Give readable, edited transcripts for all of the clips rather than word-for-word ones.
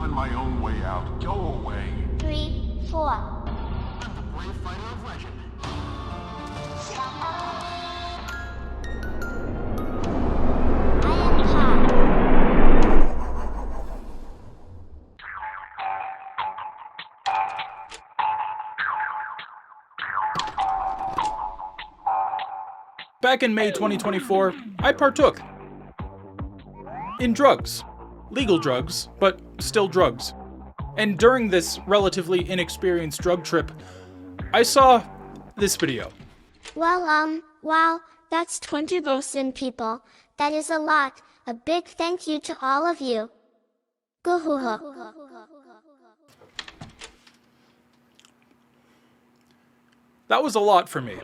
find my own way out. Go away. 3, 4. I'm the brave fighter of legend. I am Pop. Back in May 2024, I partook in drugs. Legal drugs, but still drugs. And during this relatively inexperienced drug trip, I saw this video. Well, wow, that's 20,000 people. That is a lot. A big thank you to all of you. Guhuhu. That was a lot for me.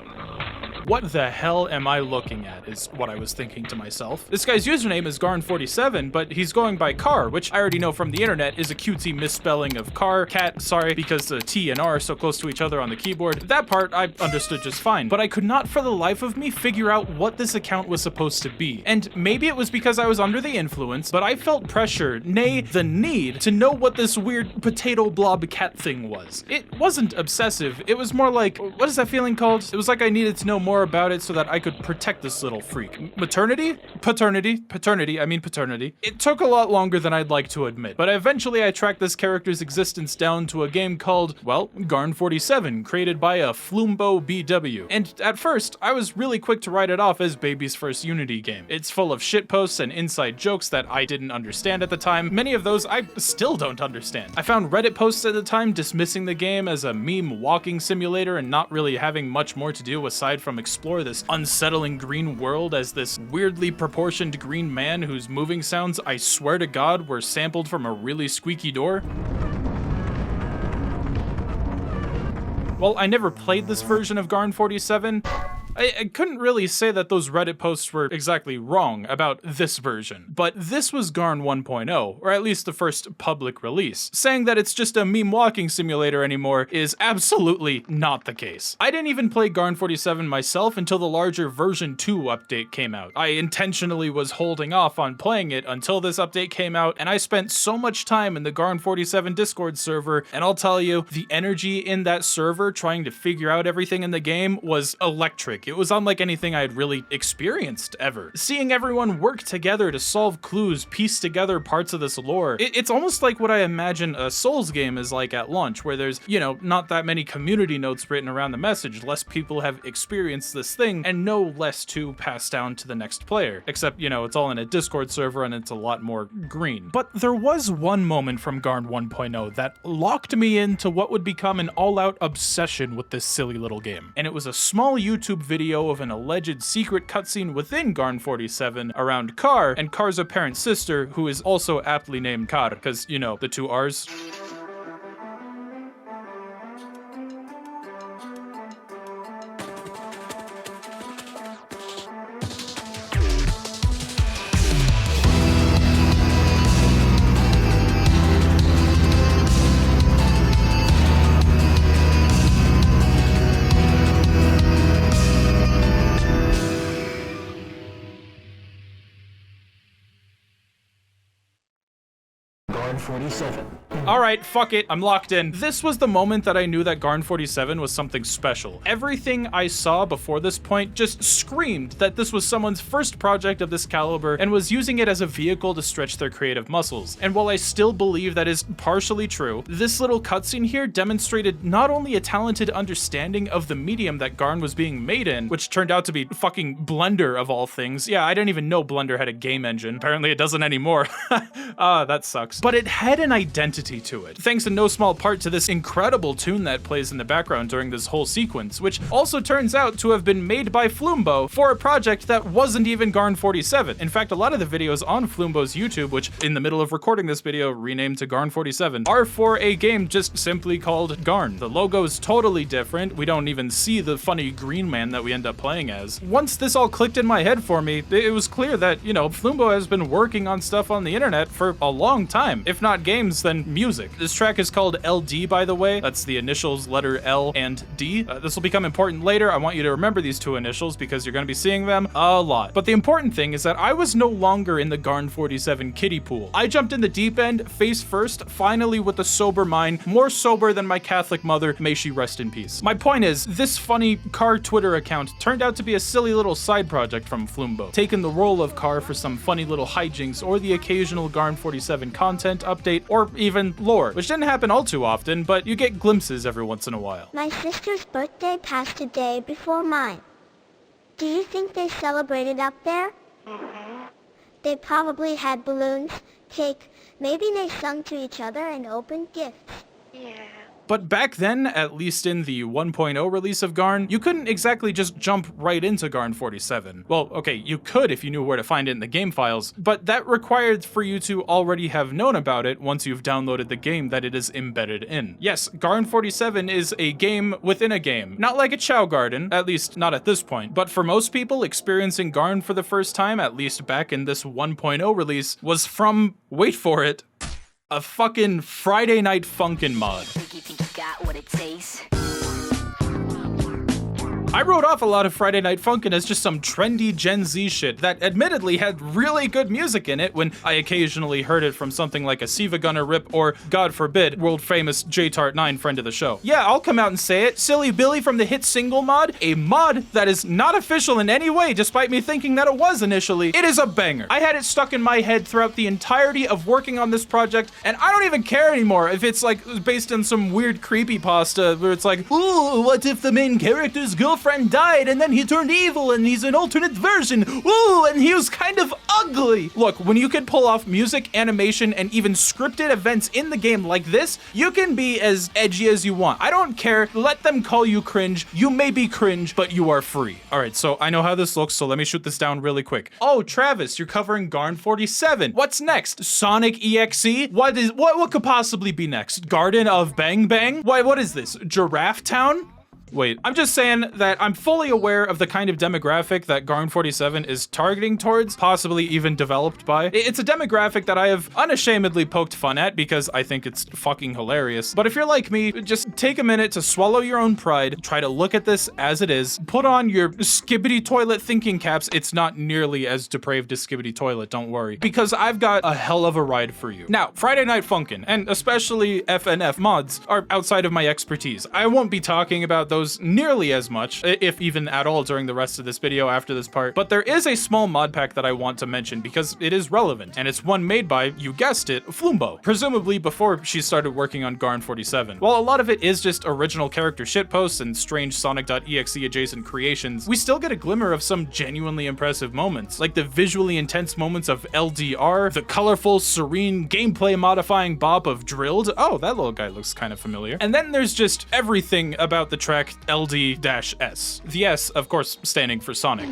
What the hell am I looking at, is what I was thinking to myself. This guy's username is Garn47, but he's going by Car, which I already know from the internet is a cutesy misspelling of car, cat, sorry, because the T and R are so close to each other on the keyboard. That part I understood just fine, but I could not for the life of me figure out what this account was supposed to be. And maybe it was because I was under the influence, but I felt pressure, nay, the need, to know what this weird potato blob cat thing was. It wasn't obsessive, it was more like, what is that feeling called? It was like I needed to know more about it so that I could protect this little freak. Maternity? Paternity? I mean paternity. It took a lot longer than I'd like to admit, but eventually I tracked this character's existence down to a game called, well, Garn47, created by a Fleumbo BW. And at first, I was really quick to write it off as baby's first Unity game. It's full of shitposts and inside jokes that I didn't understand at the time. Many of those I still don't understand. I found Reddit posts at the time dismissing the game as a meme walking simulator and not really having much more to do aside from explore this unsettling green world as this weirdly proportioned green man whose moving sounds, I swear to God, were sampled from a really squeaky door. Well, I never played this version of Garn47. I couldn't really say that those Reddit posts were exactly wrong about this version, but this was Garn 1.0, or at least the first public release. Saying that it's just a meme walking simulator anymore is absolutely not the case. I didn't even play Garn47 myself until the larger version 2 update came out. I intentionally was holding off on playing it until this update came out, and I spent so much time in the Garn47 Discord server, and I'll tell you, the energy in that server trying to figure out everything in the game was electric. It was unlike anything I had really experienced ever. Seeing everyone work together to solve clues, piece together parts of this lore, it's almost like what I imagine a Souls game is like at launch, where there's, you know, not that many community notes written around the message, less people have experienced this thing, and no less to pass down to the next player. Except, you know, it's all in a Discord server and it's a lot more green. But there was one moment from Garn 1.0 that locked me into what would become an all-out obsession with this silly little game. And it was a small YouTube video of an alleged secret cutscene within Garn47 around Car and Car's apparent sister, who is also aptly named Car, because, you know, the two R's. Garn47. Alright, fuck it, I'm locked in. This was the moment that I knew that Garn47 was something special. Everything I saw before this point just screamed that this was someone's first project of this caliber and was using it as a vehicle to stretch their creative muscles. And while I still believe that is partially true, this little cutscene here demonstrated not only a talented understanding of the medium that Garn was being made in, which turned out to be fucking Blender of all things. Yeah, I didn't even know Blender had a game engine. Apparently it doesn't anymore. Ah, that sucks. But it had an identity to it, thanks in no small part to this incredible tune that plays in the background during this whole sequence, which also turns out to have been made by Fleumbo for a project that wasn't even Garn47. In fact, a lot of the videos on Fleumbo's YouTube, which in the middle of recording this video renamed to Garn47, are for a game just simply called Garn. The logo is totally different. We don't even see the funny green man that we end up playing as. Once this all clicked in my head for me, it was clear that, you know, Fleumbo has been working on stuff on the internet for a long time. If not games, then music. This track is called LD, by the way. That's the initials letter L and D. This will become important later. I want you to remember these two initials because you're going to be seeing them a lot. But the important thing is that I was no longer in the Garn47 kiddie pool. I jumped in the deep end, face first, finally with a sober mind, more sober than my Catholic mother, may she rest in peace. My point is, this funny car Twitter account turned out to be a silly little side project from Flimbo, taking the role of car for some funny little hijinks or the occasional Garn47 content update or even lore, which didn't happen all too often, but you get glimpses every once in a while. My sister's birthday passed a day before mine. Do you think they celebrated up there? They probably had balloons, cake, maybe they sung to each other and opened gifts. But back then, at least in the 1.0 release of Garn, you couldn't exactly just jump right into Garn47. Well, okay, you could if you knew where to find it in the game files, but that required for you to already have known about it once you've downloaded the game that it is embedded in. Yes, Garn47 is a game within a game. Not like a Chow Garden, at least not at this point, but for most people, experiencing Garn for the first time, at least back in this 1.0 release, was from, wait for it, a fucking Friday Night Funkin' mod. You think you got what it takes? I wrote off a lot of Friday Night Funkin' as just some trendy Gen Z shit that admittedly had really good music in it when I occasionally heard it from something like a Siva Gunner rip or, God forbid, world famous JTart9 friend of the show. Yeah, I'll come out and say it. Silly Billy from the hit single mod, a mod that is not official in any way despite me thinking that it was initially, it is a banger. I had it stuck in my head throughout the entirety of working on this project, and I don't even care anymore if it's like based on some weird creepypasta where it's like, ooh, what if the main character's girlfriend died and then he turned evil and he's an alternate version. Ooh, and he was kind of ugly. Look, when you can pull off music, animation, and even scripted events in the game like this, you can be as edgy as you want. I don't care. Let them call you cringe. You may be cringe, but you are free. All right, so I know how this looks, so let me shoot this down really quick. Oh, Travis, you're covering Garn47. What's next? Sonic EXE? What could possibly be next? Garden of Bang Bang? What is this? Giraffe Town? Wait, I'm just saying that I'm fully aware of the kind of demographic that Garn47 is targeting towards, possibly even developed by. It's a demographic that I have unashamedly poked fun at because I think it's fucking hilarious. But if you're like me, just take a minute to swallow your own pride, try to look at this as it is, put on your skibbity toilet thinking caps. It's not nearly as depraved as skibbity toilet, don't worry, because I've got a hell of a ride for you. Now, Friday Night Funkin', and especially FNF mods, are outside of my expertise. I won't be talking about those nearly as much, if even at all, during the rest of this video after this part, but there is a small mod pack that I want to mention because it is relevant, and it's one made by, you guessed it, Flimbo, presumably before she started working on Garn47. While a lot of it is just original character shitposts and strange Sonic.exe adjacent creations, we still get a glimmer of some genuinely impressive moments, like the visually intense moments of LDR, the colorful, serene, gameplay modifying bop of Drilled. Oh, that little guy looks kind of familiar. And then there's just everything about the track LD-S. The S, of course, standing for Sonic.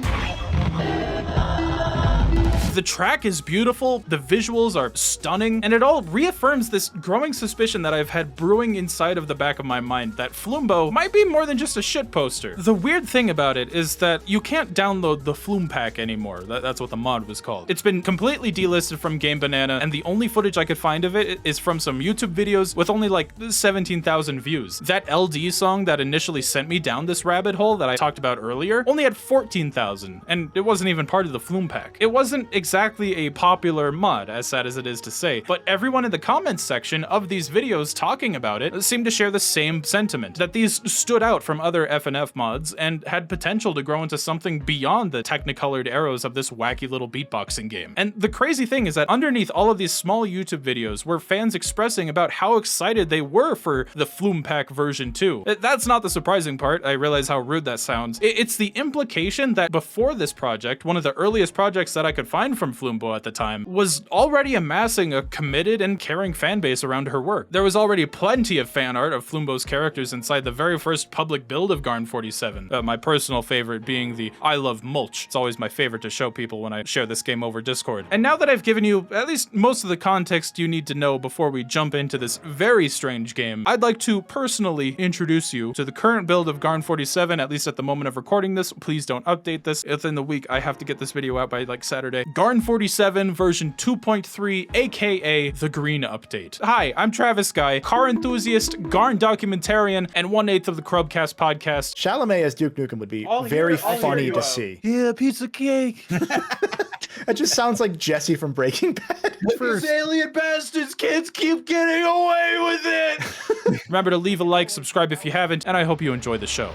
The track is beautiful, the visuals are stunning, and it all reaffirms this growing suspicion that I've had brewing inside of the back of my mind that Flimbo might be more than just a shit poster. The weird thing about it is that you can't download the Flume Pack anymore. That's what the mod was called. It's been completely delisted from Game Banana, and the only footage I could find of it is from some YouTube videos with only like 17,000 views. That LD song that initially sent me down this rabbit hole that I talked about earlier only had 14,000, and it wasn't even part of the Flume Pack. It wasn't exactly a popular mod, as sad as it is to say, but everyone in the comments section of these videos talking about it seemed to share the same sentiment, that these stood out from other FNF mods and had potential to grow into something beyond the technicolored arrows of this wacky little beatboxing game. And the crazy thing is that underneath all of these small YouTube videos were fans expressing about how excited they were for the Flume Pack version 2. That's not the surprising part, I realize how rude that sounds. It's the implication that before this project, one of the earliest projects that I could find from Flimbo at the time, was already amassing a committed and caring fan base around her work. There was already plenty of fan art of Flimbo's characters inside the very first public build of Garn47, my personal favorite being the I Love Mulch. It's always my favorite to show people when I share this game over Discord. And now that I've given you at least most of the context you need to know before we jump into this very strange game, I'd like to personally introduce you to the current build of Garn47, at least at the moment of recording this. Please don't update this. Within the week, I have to get this video out by like Saturday. Garn47 version 2.3, aka the Green Update. Hi, I'm Travis Guy, car enthusiast, Garn documentarian, and 1/8 of the Crubcast podcast. Chalamet as Duke Nukem would be very funny to see. Yeah, pizza cake. That just sounds like Jesse from Breaking Bad. These alien bastards, kids keep getting away with it. Remember to leave a like, subscribe if you haven't, and I hope you enjoy the show.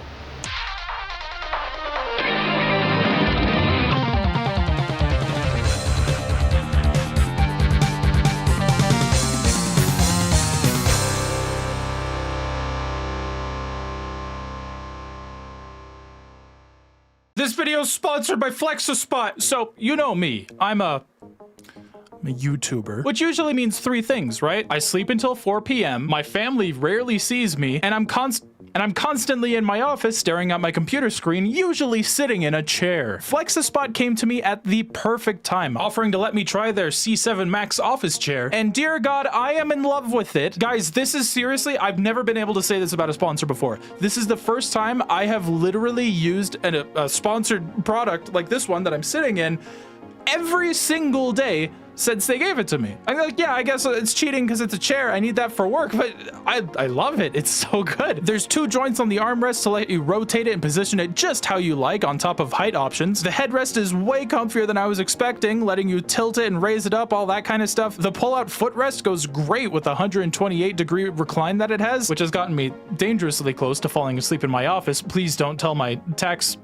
This video is sponsored by Flexispot. So, you know me, I'm a YouTuber, which usually means three things, right? I sleep until 4 p.m., my family rarely sees me, and I'm constantly in my office staring at my computer screen, usually sitting in a chair. Flexispot came to me at the perfect time, offering to let me try their C7 Max office chair, and dear God, I am in love with it. Guys, this is seriously, I've never been able to say this about a sponsor before. This is the first time I have literally used a sponsored product like this one that I'm sitting in every single day since they gave it to me. I'm like, yeah, I guess it's cheating because it's a chair. I need that for work, but I love it. It's so good. There's 2 joints on the armrest to let you rotate it and position it just how you like on top of height options. The headrest is way comfier than I was expecting, letting you tilt it and raise it up, all that kind of stuff. The pull-out footrest goes great with the 128-degree recline that it has, which has gotten me dangerously close to falling asleep in my office. Please don't tell my tax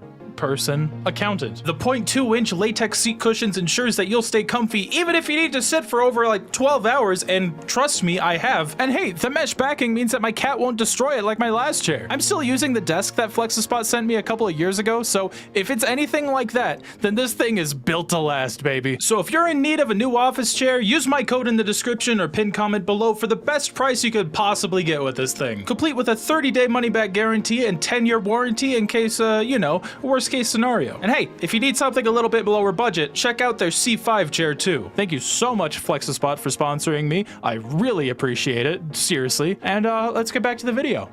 accountant. The 0.2-inch latex seat cushions ensures that you'll stay comfy even if you need to sit for over like 12 hours, and trust me, I have. And hey, the mesh backing means that my cat won't destroy it like my last chair. I'm still using the desk that Flexispot sent me a couple of years ago, so if it's anything like that, then this thing is built to last, baby. So if you're in need of a new office chair, use my code in the description or pinned comment below for the best price you could possibly get with this thing. Complete with a 30-day money-back guarantee and 10-year warranty in case, you know, worst case scenario. And hey, if you need something a little bit below budget, check out their C5 chair too. Thank you so much, Flexispot, for sponsoring me. I really appreciate it, seriously. And let's get back to the video.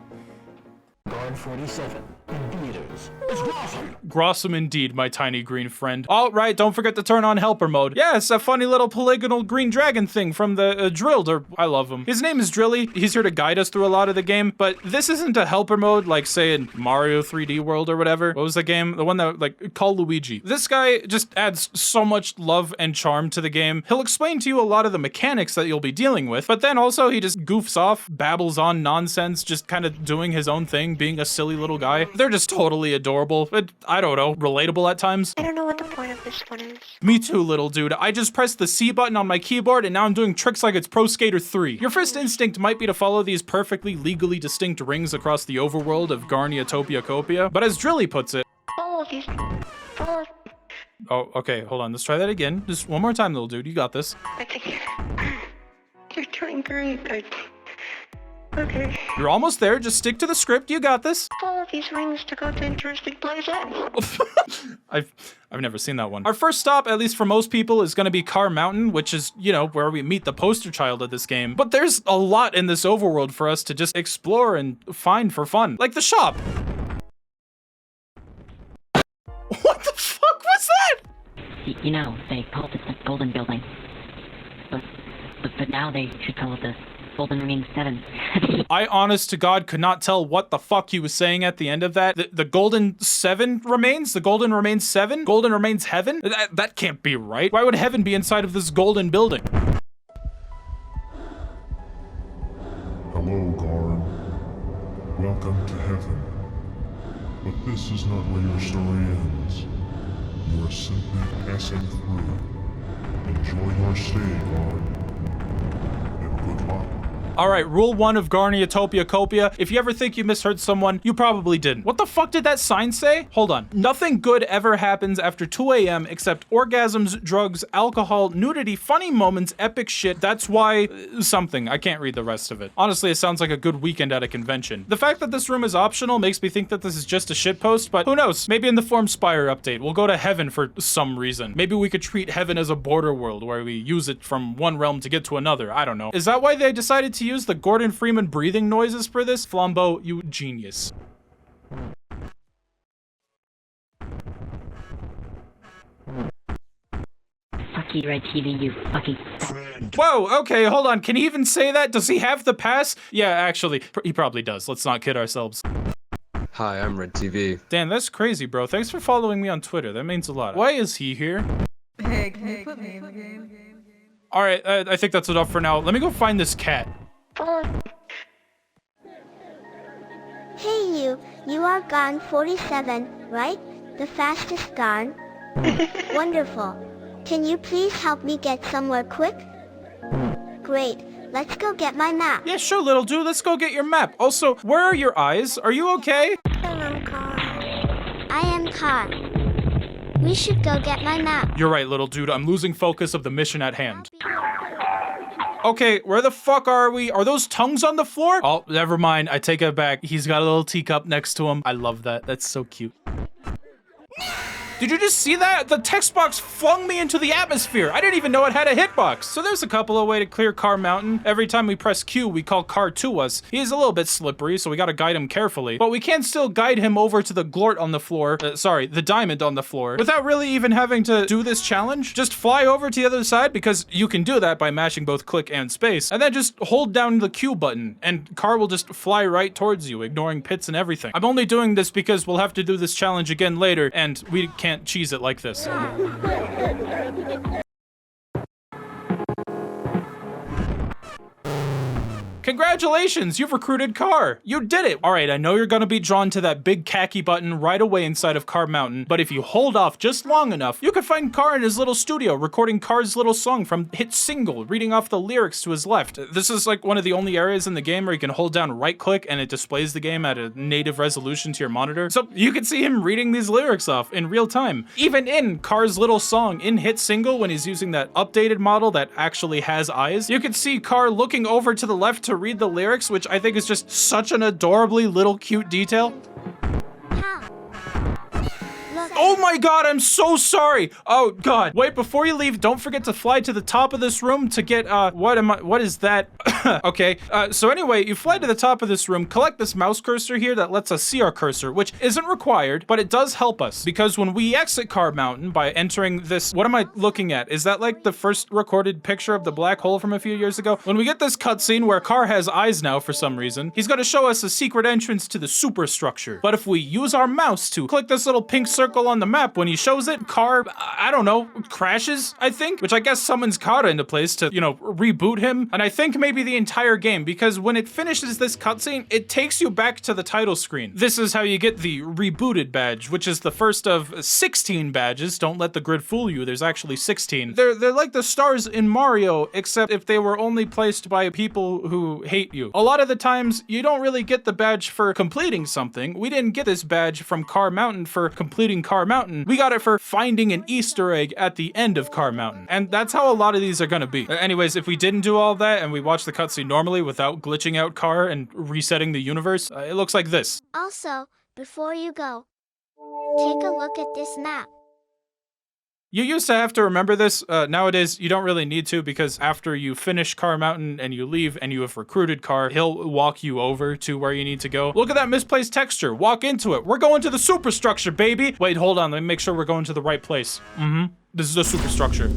Garn47 in theaters. It's awesome. Grossum indeed, my tiny green friend. All right, don't forget to turn on helper mode. Yes, a funny little polygonal green dragon thing from the Drilled, or I love him. His name is Drilly. He's here to guide us through a lot of the game, but this isn't a helper mode like, say, in Mario 3D World or whatever. What was the game? The one that, like, called Luigi. This guy just adds so much love and charm to the game. He'll explain to you a lot of the mechanics that you'll be dealing with, but then also he just goofs off, babbles on nonsense, just kind of doing his own thing, being a silly little guy. They're just totally adorable, but I don't know, relatable at times. I don't know what the point of this one is. Me too, little dude. I just pressed the C button on my keyboard and now I'm doing tricks like it's Pro Skater 3. Your first instinct might be to follow these perfectly legally distinct rings across the overworld of Garn47, but as Drilly puts it... Follow these. Follow. Oh, okay, hold on. Let's try that again. Just one more time, little dude. You got this. I think you're doing great. Okay. You're almost there. Just stick to the script. You got this. Follow these rings to go to interesting places. I've never seen that one. Our first stop, at least for most people, is going to be Car Mountain, which is, you know, where we meet the poster child of this game. But there's a lot in this overworld for us to just explore and find for fun. Like the shop. What the fuck was that? You know, they called it the Golden Building. But now they should call it the Golden Remains 7. I, honest to God, could not tell what the fuck he was saying at the end of that. The Golden 7 remains? The Golden Remains 7? Golden Remains Heaven? That can't be right. Why would heaven be inside of this golden building? Hello, Garn. Welcome to heaven. But this is not where your story ends. You are simply passing through. Enjoy your stay, Garn. And good luck. Alright, rule 1 of Garn47. If you ever think you misheard someone, you probably didn't. What the fuck did that sign say? Hold on. Nothing good ever happens after 2 a.m. except orgasms, drugs, alcohol, nudity, funny moments, epic shit. That's why... something. I can't read the rest of it. Honestly, it sounds like a good weekend at a convention. The fact that this room is optional makes me think that this is just a shitpost, but who knows? Maybe in the Form Spire update, we'll go to heaven for some reason. Maybe we could treat heaven as a border world where we use it from one realm to get to another. I don't know. Is that why they decided to use the Gordon Freeman breathing noises for this? Flambeau, you genius. Fuck key Red TV, you fucking... Whoa, okay, hold on. Can he even say that? Does he have the pass? Yeah, actually, he probably does. Let's not kid ourselves. Hi, I'm Red TV. Dan, that's crazy, bro. Thanks for following me on Twitter. That means a lot. Why is he here? Hey, can you put me in the game? Alright, I think that's enough for now. Let me go find this cat. Hey you are Garn47, right? The fastest Garn? Wonderful. Can you please help me get somewhere quick? Great, let's go get my map. Yeah, sure, little dude, let's go get your map. Also, where are your eyes? Are you okay? Hello, Car. I am Car. We should go get my map. You're right, little dude, I'm losing focus of the mission at hand. Okay, where the fuck are we? Are those tongues on the floor? Oh, never mind, I take it back. He's got a little teacup next to him. I love that, that's so cute. Did you just see that? The text box flung me into the atmosphere. I didn't even know it had a hitbox. So there's a couple of ways to clear Car Mountain. Every time we press Q, we call Car to us. He's a little bit slippery, so we gotta guide him carefully. But we can still guide him over to the Gort on the floor. The diamond on the floor. Without really even having to do this challenge. Just fly over to the other side, because you can do that by mashing both click and space. And then just hold down the Q button, and Car will just fly right towards you, ignoring pits and everything. I'm only doing this because we'll have to do this challenge again later, and we can't cheese it like this. Congratulations, you've recruited Car. You did it. All right, I know you're gonna be drawn to that big khaki button right away inside of Car Mountain, but if you hold off just long enough, you can find Car in his little studio recording Car's little song from hit single, reading off the lyrics to his left. This is like one of the only areas in the game where you can hold down right click and it displays the game at a native resolution to your monitor. So you can see him reading these lyrics off in real time. Even in Car's little song in hit single, when he's using that updated model that actually has eyes, you can see Car looking over to the left to read the lyrics, which I think is just such an adorably little cute detail. Oh my god, I'm so sorry. Oh god. Wait, before you leave, don't forget to fly to the top of this room to get, what is that? Okay, so anyway, you fly to the top of this room, collect this mouse cursor here that lets us see our cursor, which isn't required, but it does help us, because when we exit Car Mountain by entering this, what am I looking at? Is that like the first recorded picture of the black hole from a few years ago? When we get this cutscene where Car has eyes now for some reason, he's gonna show us a secret entrance to the superstructure. But if we use our mouse to click this little pink circle on the map, when he shows it, Car, I don't know, crashes, I think, which I guess summons Kara into place to, you know, reboot him, and I think maybe the entire game, because when it finishes this cutscene, it takes you back to the title screen. This is how you get the rebooted badge, which is the first of 16 badges. Don't let the grid fool you, there's actually 16. They're like the stars in Mario, except if they were only placed by people who hate you. A lot of the times, you don't really get the badge for completing something. We didn't get this badge from Car Mountain for completing Car Mountain. We got it for finding an Easter egg at the end of Car Mountain. And that's how a lot of these are gonna be. Anyways, if we didn't do all that and we watched the cutscene normally without glitching out Car and resetting the universe, it looks like this. Also, before you go, take a look at this map. You used to have to remember this. Nowadays, you don't really need to, because after you finish Car Mountain and you leave and you have recruited Car, he'll walk you over to where you need to go. Look at that misplaced texture. Walk into it. We're going to the superstructure, baby. Wait, hold on. Let me make sure we're going to the right place. This is the superstructure.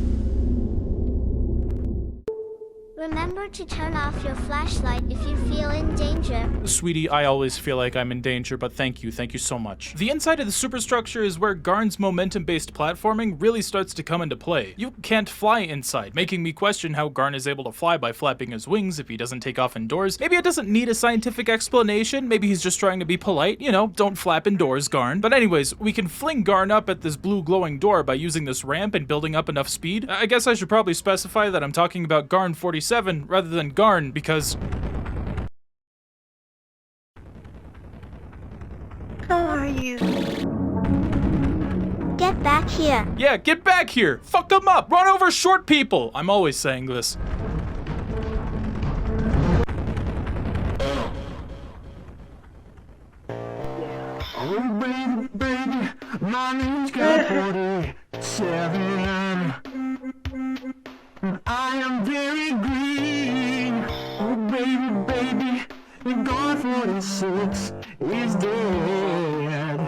Remember to turn off your flashlight if you feel in danger. Sweetie, I always feel like I'm in danger, but thank you so much. The inside of the superstructure is where Garn's momentum-based platforming really starts to come into play. You can't fly inside, making me question how Garn is able to fly by flapping his wings if he doesn't take off indoors. Maybe it doesn't need a scientific explanation, maybe he's just trying to be polite, you know, don't flap indoors, Garn. But anyways, we can fling Garn up at this blue glowing door by using this ramp and building up enough speed. I guess I should probably specify that I'm talking about Garn47 rather than Garn, because... How are you? Get back here. Yeah, get back here! Fuck them up! Run over short people! I'm always saying this. Oh, baby, baby, my name's Garn47. I am very green. Oh, baby, baby, Garn46 is dead.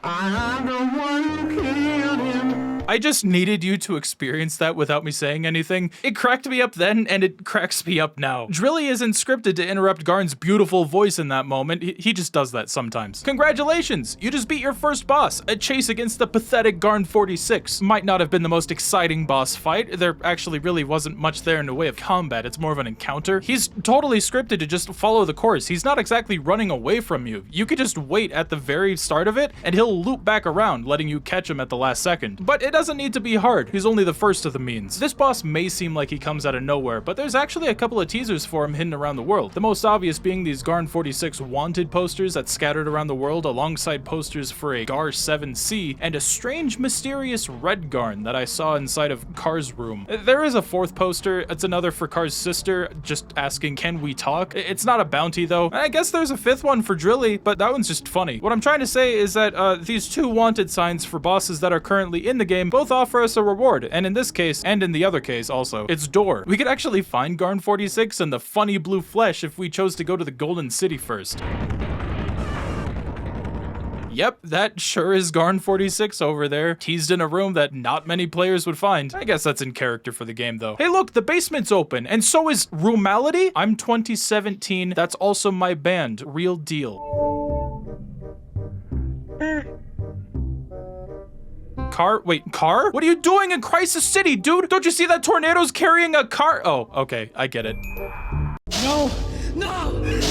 I'm the one who killed him. I I just needed you to experience that without me saying anything. It cracked me up then, and it cracks me up now. Drilly isn't scripted to interrupt Garn's beautiful voice in that moment. He just does that sometimes. Congratulations! You just beat your first boss. A chase against the pathetic Garn46. Might not have been the most exciting boss fight. There actually really wasn't much there in the way of combat. It's more of an encounter. He's totally scripted to just follow the course. He's not exactly running away from you. You could just wait at the very start of it, and he'll loop back around, letting you catch him at the last second. But it doesn't need to be hard. He's only the first of the means. This boss may seem like he comes out of nowhere, but there's actually a couple of teasers for him hidden around the world. The most obvious being these Garn46 wanted posters that's scattered around the world alongside posters for a Gar7C and a strange mysterious red Garn that I saw inside of Car's room. There is a fourth poster. It's another for Car's sister, just asking, can we talk? It's not a bounty though. I guess there's a fifth one for Drilly, but that one's just funny. What I'm trying to say is that these two wanted signs for bosses that are currently in the game both offer us a reward, and in this case, and in the other case also, it's Door. We could actually find Garn46 and the funny blue flesh if we chose to go to the Golden City first. Yep, that sure is Garn46 over there, teased in a room that not many players would find. I guess that's in character for the game though. Hey look, the basement's open, and so is Roomality? I'm 2017, that's also my band, Real Deal. Car? Wait, car? What are you doing in Crisis City, dude? Don't you see that tornado's carrying a car? Oh, okay, I get it. No! No! No!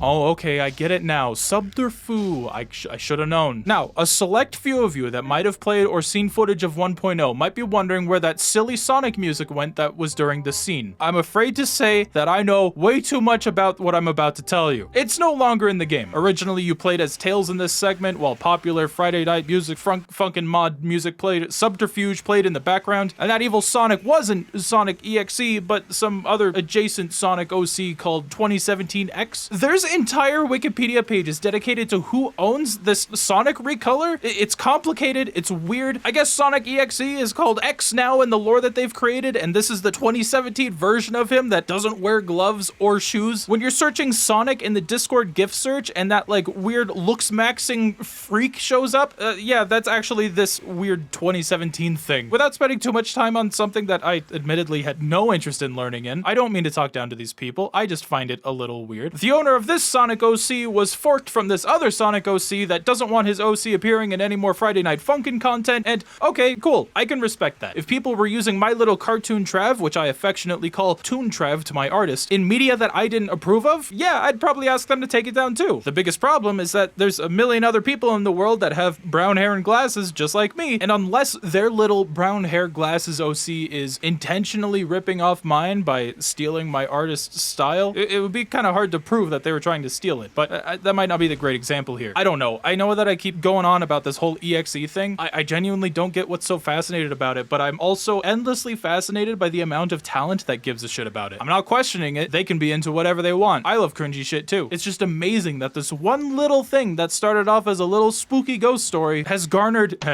Oh, okay, I get it now. Subterfuge. I should have known. Now, a select few of you that might have played or seen footage of 1.0 might be wondering where that silly Sonic music went that was during the scene. I'm afraid to say that I know way too much about what I'm about to tell you. It's no longer in the game. Originally, you played as Tails in this segment, while popular Friday Night Music Funkin' mod music played, Subterfuge played in the background, and that evil Sonic wasn't Sonic EXE, but some other adjacent Sonic OC called 2017X. There's entire Wikipedia pages dedicated to who owns this Sonic recolor. It's complicated, it's weird. I guess Sonic EXE is called X now in the lore that they've created, and this is the 2017 version of him that doesn't wear gloves or shoes. When you're searching Sonic in the Discord gift search and that like weird looks maxing freak shows up, yeah, that's actually this weird 2017 thing. Without spending too much time on something that I admittedly had no interest in learning in, I don't mean to talk down to these people, I just find it a little weird. The owner of this Sonic OC was forked from this other Sonic OC that doesn't want his OC appearing in any more Friday Night Funkin' content, and okay, cool, I can respect that. If people were using my little cartoon Trav, which I affectionately call Toon Trav to my artist, in media that I didn't approve of, yeah, I'd probably ask them to take it down too. The biggest problem is that there's a million other people in the world that have brown hair and glasses just like me, and unless their little brown hair glasses OC is intentionally ripping off mine by stealing my artist's style, it would be kind of hard to prove that they were trying to steal it, but that might not be the great example here. I don't know. I know that I keep going on about this whole EXE thing. I genuinely don't get what's so fascinated about it, but I'm also endlessly fascinated by the amount of talent that gives a shit about it. I'm not questioning it. They can be into whatever they want. I love cringy shit too. It's just amazing that this one little thing that started off as a little spooky ghost story has garnered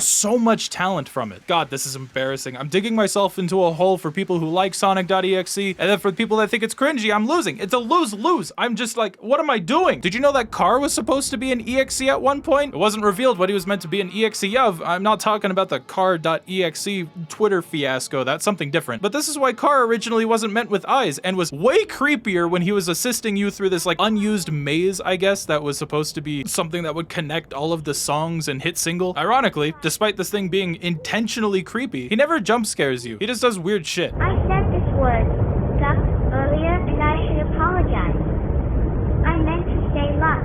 so much talent from it. God, this is embarrassing. I'm digging myself into a hole for people who like Sonic.exe, and then for the people that think it's cringy, I'm losing. It's a lose-lose. I'm just like, what am I doing? Did you know that Car was supposed to be an EXE at one point? It wasn't revealed what he was meant to be an EXE of. I'm not talking about the Car.exe Twitter fiasco. That's something different. But this is why Car originally wasn't meant with eyes and was way creepier when he was assisting you through this like unused maze, I guess, that was supposed to be something that would connect all of the songs and hit single. Ironically, despite this thing being intentionally creepy, he never jump scares you. He just does weird shit. I said this word, duck, earlier, and I should apologize. I meant to say luck.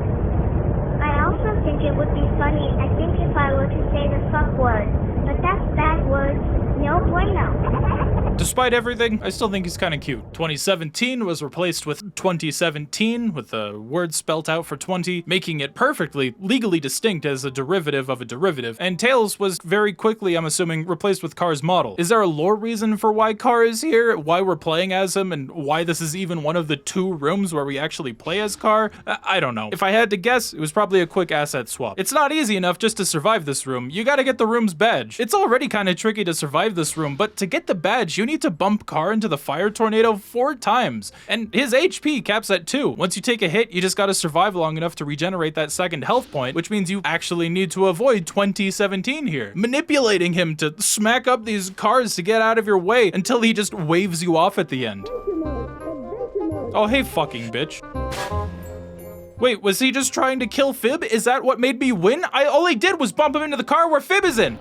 I also think it would be funny, I think, if I were to say the fuck word. But that's bad words. No bueno. Despite everything, I still think he's kind of cute. 2017 was replaced with 2017 with the word spelt out for 20, making it perfectly legally distinct as a derivative of a derivative. And Tails was very quickly, I'm assuming, replaced with Car's model. Is there a lore reason for why Car is here, why we're playing as him, and why this is even one of the 2 rooms where we actually play as Car? I don't know. If I had to guess, it was probably a quick asset swap. It's not easy enough just to survive this room. You gotta get the room's badge. It's already kind of tricky to survive this room, but to get the badge, you need need to bump Car into the fire tornado 4 times, and his HP caps at 2. Once you take a hit, you just gotta survive long enough to regenerate that second health point, which means you actually need to avoid 2017 here. Manipulating him to smack up these cars to get out of your way until he just waves you off at the end. Oh, hey fucking bitch. Wait, was he just trying to kill Fib? Is that what made me win? All I did was bump him into the car where Fib is in.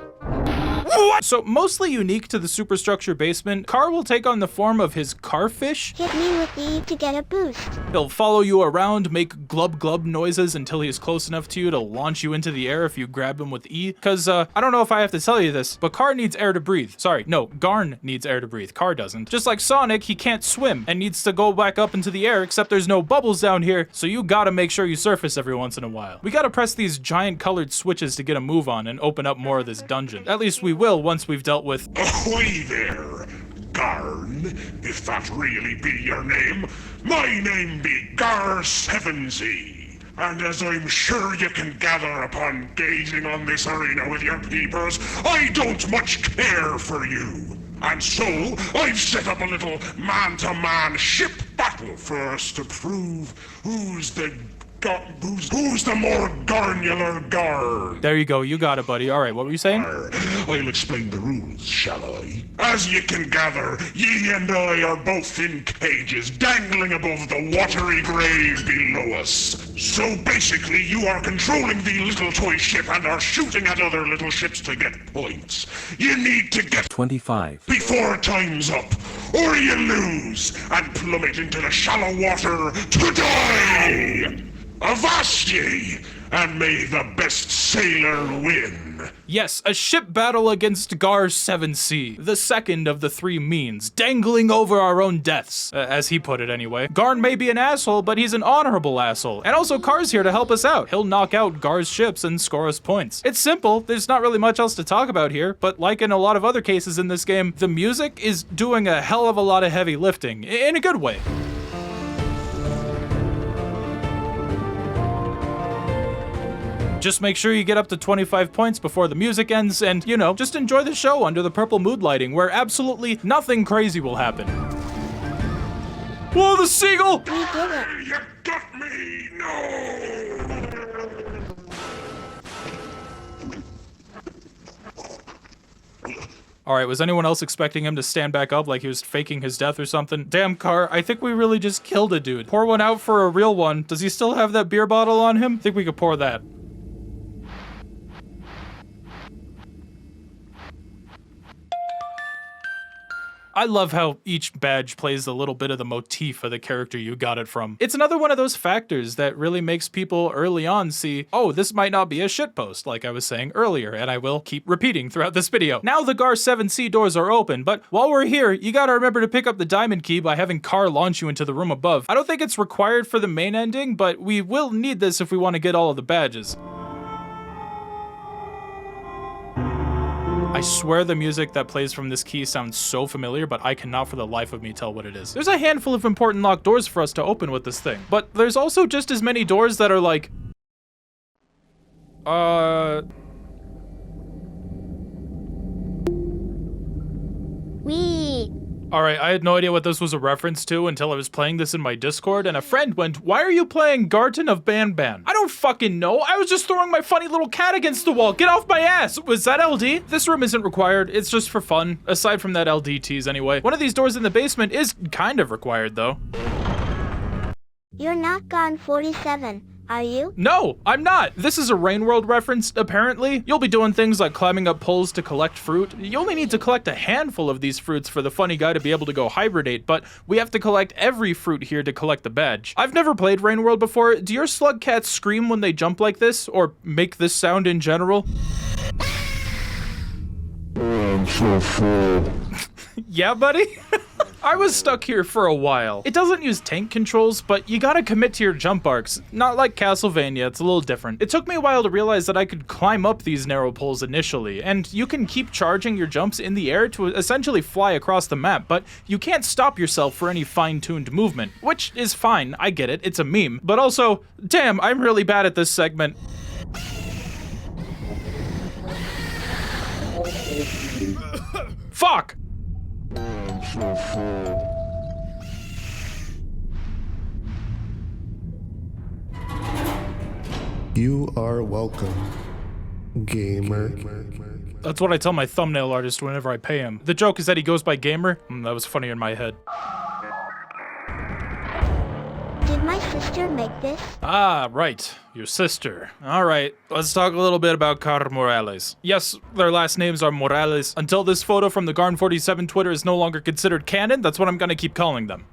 What? So mostly unique to the superstructure basement, Car will take on the form of his carfish. Hit me with E to get a boost. He'll follow you around, make glub glub noises until he's close enough to you to launch you into the air if you grab him with E. Cause I don't know if I have to tell you this, but Car needs air to breathe. Sorry, no, Garn needs air to breathe. Car doesn't. Just like Sonic, he can't swim and needs to go back up into the air, except there's no bubbles down here, so you gotta make sure you surface every once in a while. We gotta press these giant colored switches to get a move on and open up more of this dungeon. At least we will once we've dealt with— Ahoy there, Garn, if that really be your name. My name be Gar47Z, and as I'm sure you can gather upon gazing on this arena with your peepers, I don't much care for you. And so, I've set up a little man-to-man ship battle for us to prove who's the more garnular Garn. There you go, you got it, buddy. All right, what were you saying? I'll explain the rules, shall I? As you can gather, ye and I are both in cages dangling above the watery grave below us. So basically, you are controlling the little toy ship and are shooting at other little ships to get points. You need to get 25 before time's up, or you lose and plummet into the shallow water to die! Avast ye, and may the best sailor win. Yes, a ship battle against Gar7C, the second of the 3 means, dangling over our own deaths, as he put it anyway. Garn may be an asshole, but he's an honorable asshole. And also Car's here to help us out. He'll knock out Gar's ships and score us points. It's simple, there's not really much else to talk about here, but like in a lot of other cases in this game, the music is doing a hell of a lot of heavy lifting, in a good way. Just make sure you get up to 25 points before the music ends and, you know, just enjoy the show under the purple mood lighting where absolutely nothing crazy will happen. Whoa, the seagull! We did it. You got me! No! Alright, was anyone else expecting him to stand back up like he was faking his death or something? Damn, Car, I think we really just killed a dude. Pour one out for a real one. Does he still have that beer bottle on him? I think we could pour that. I love how each badge plays a little bit of the motif of the character you got it from. It's another one of those factors that really makes people early on see, oh, this might not be a shitpost, like I was saying earlier, and I will keep repeating throughout this video. Now the Gar7C doors are open, but while we're here, you gotta remember to pick up the diamond key by having Car launch you into the room above. I don't think it's required for the main ending, but we will need this if we want to get all of the badges. I swear the music that plays from this key sounds so familiar, but I cannot for the life of me tell what it is. There's a handful of important locked doors for us to open with this thing, but there's also just as many doors that are like... Wee. Alright, I had no idea what this was a reference to until I was playing this in my Discord, and a friend went, "Why are you playing Garten of Ban? I don't fucking know, I was just throwing my funny little cat against the wall, get off my ass! Was that LD? This room isn't required, it's just for fun, aside from that LD tease anyway. One of these doors in the basement is kind of required though. You're not Garn47, are you? No, I'm not. This is a Rain World reference, apparently. You'll be doing things like climbing up poles to collect fruit. You only need to collect a handful of these fruits for the funny guy to be able to go hibernate, but we have to collect every fruit here to collect the badge. I've never played Rain World before. Do your slug cats scream when they jump like this, or make this sound in general? I'm so full. Yeah, buddy? I was stuck here for a while. It doesn't use tank controls, but you gotta commit to your jump arcs. Not like Castlevania, it's a little different. It took me a while to realize that I could climb up these narrow poles initially, and you can keep charging your jumps in the air to essentially fly across the map, but you can't stop yourself for any fine-tuned movement, which is fine, I get it, it's a meme. But also, damn, I'm really bad at this segment. Fuck! You are welcome, gamer. That's what I tell my thumbnail artist whenever I pay him. The joke is that he goes by Gamer. That was funny in my head. Did my sister make this? Ah, right. Your sister. Alright, let's talk a little bit about Car Morales. Yes, their last names are Morales. Until this photo from the Garn47 Twitter is no longer considered canon, that's what I'm gonna keep calling them.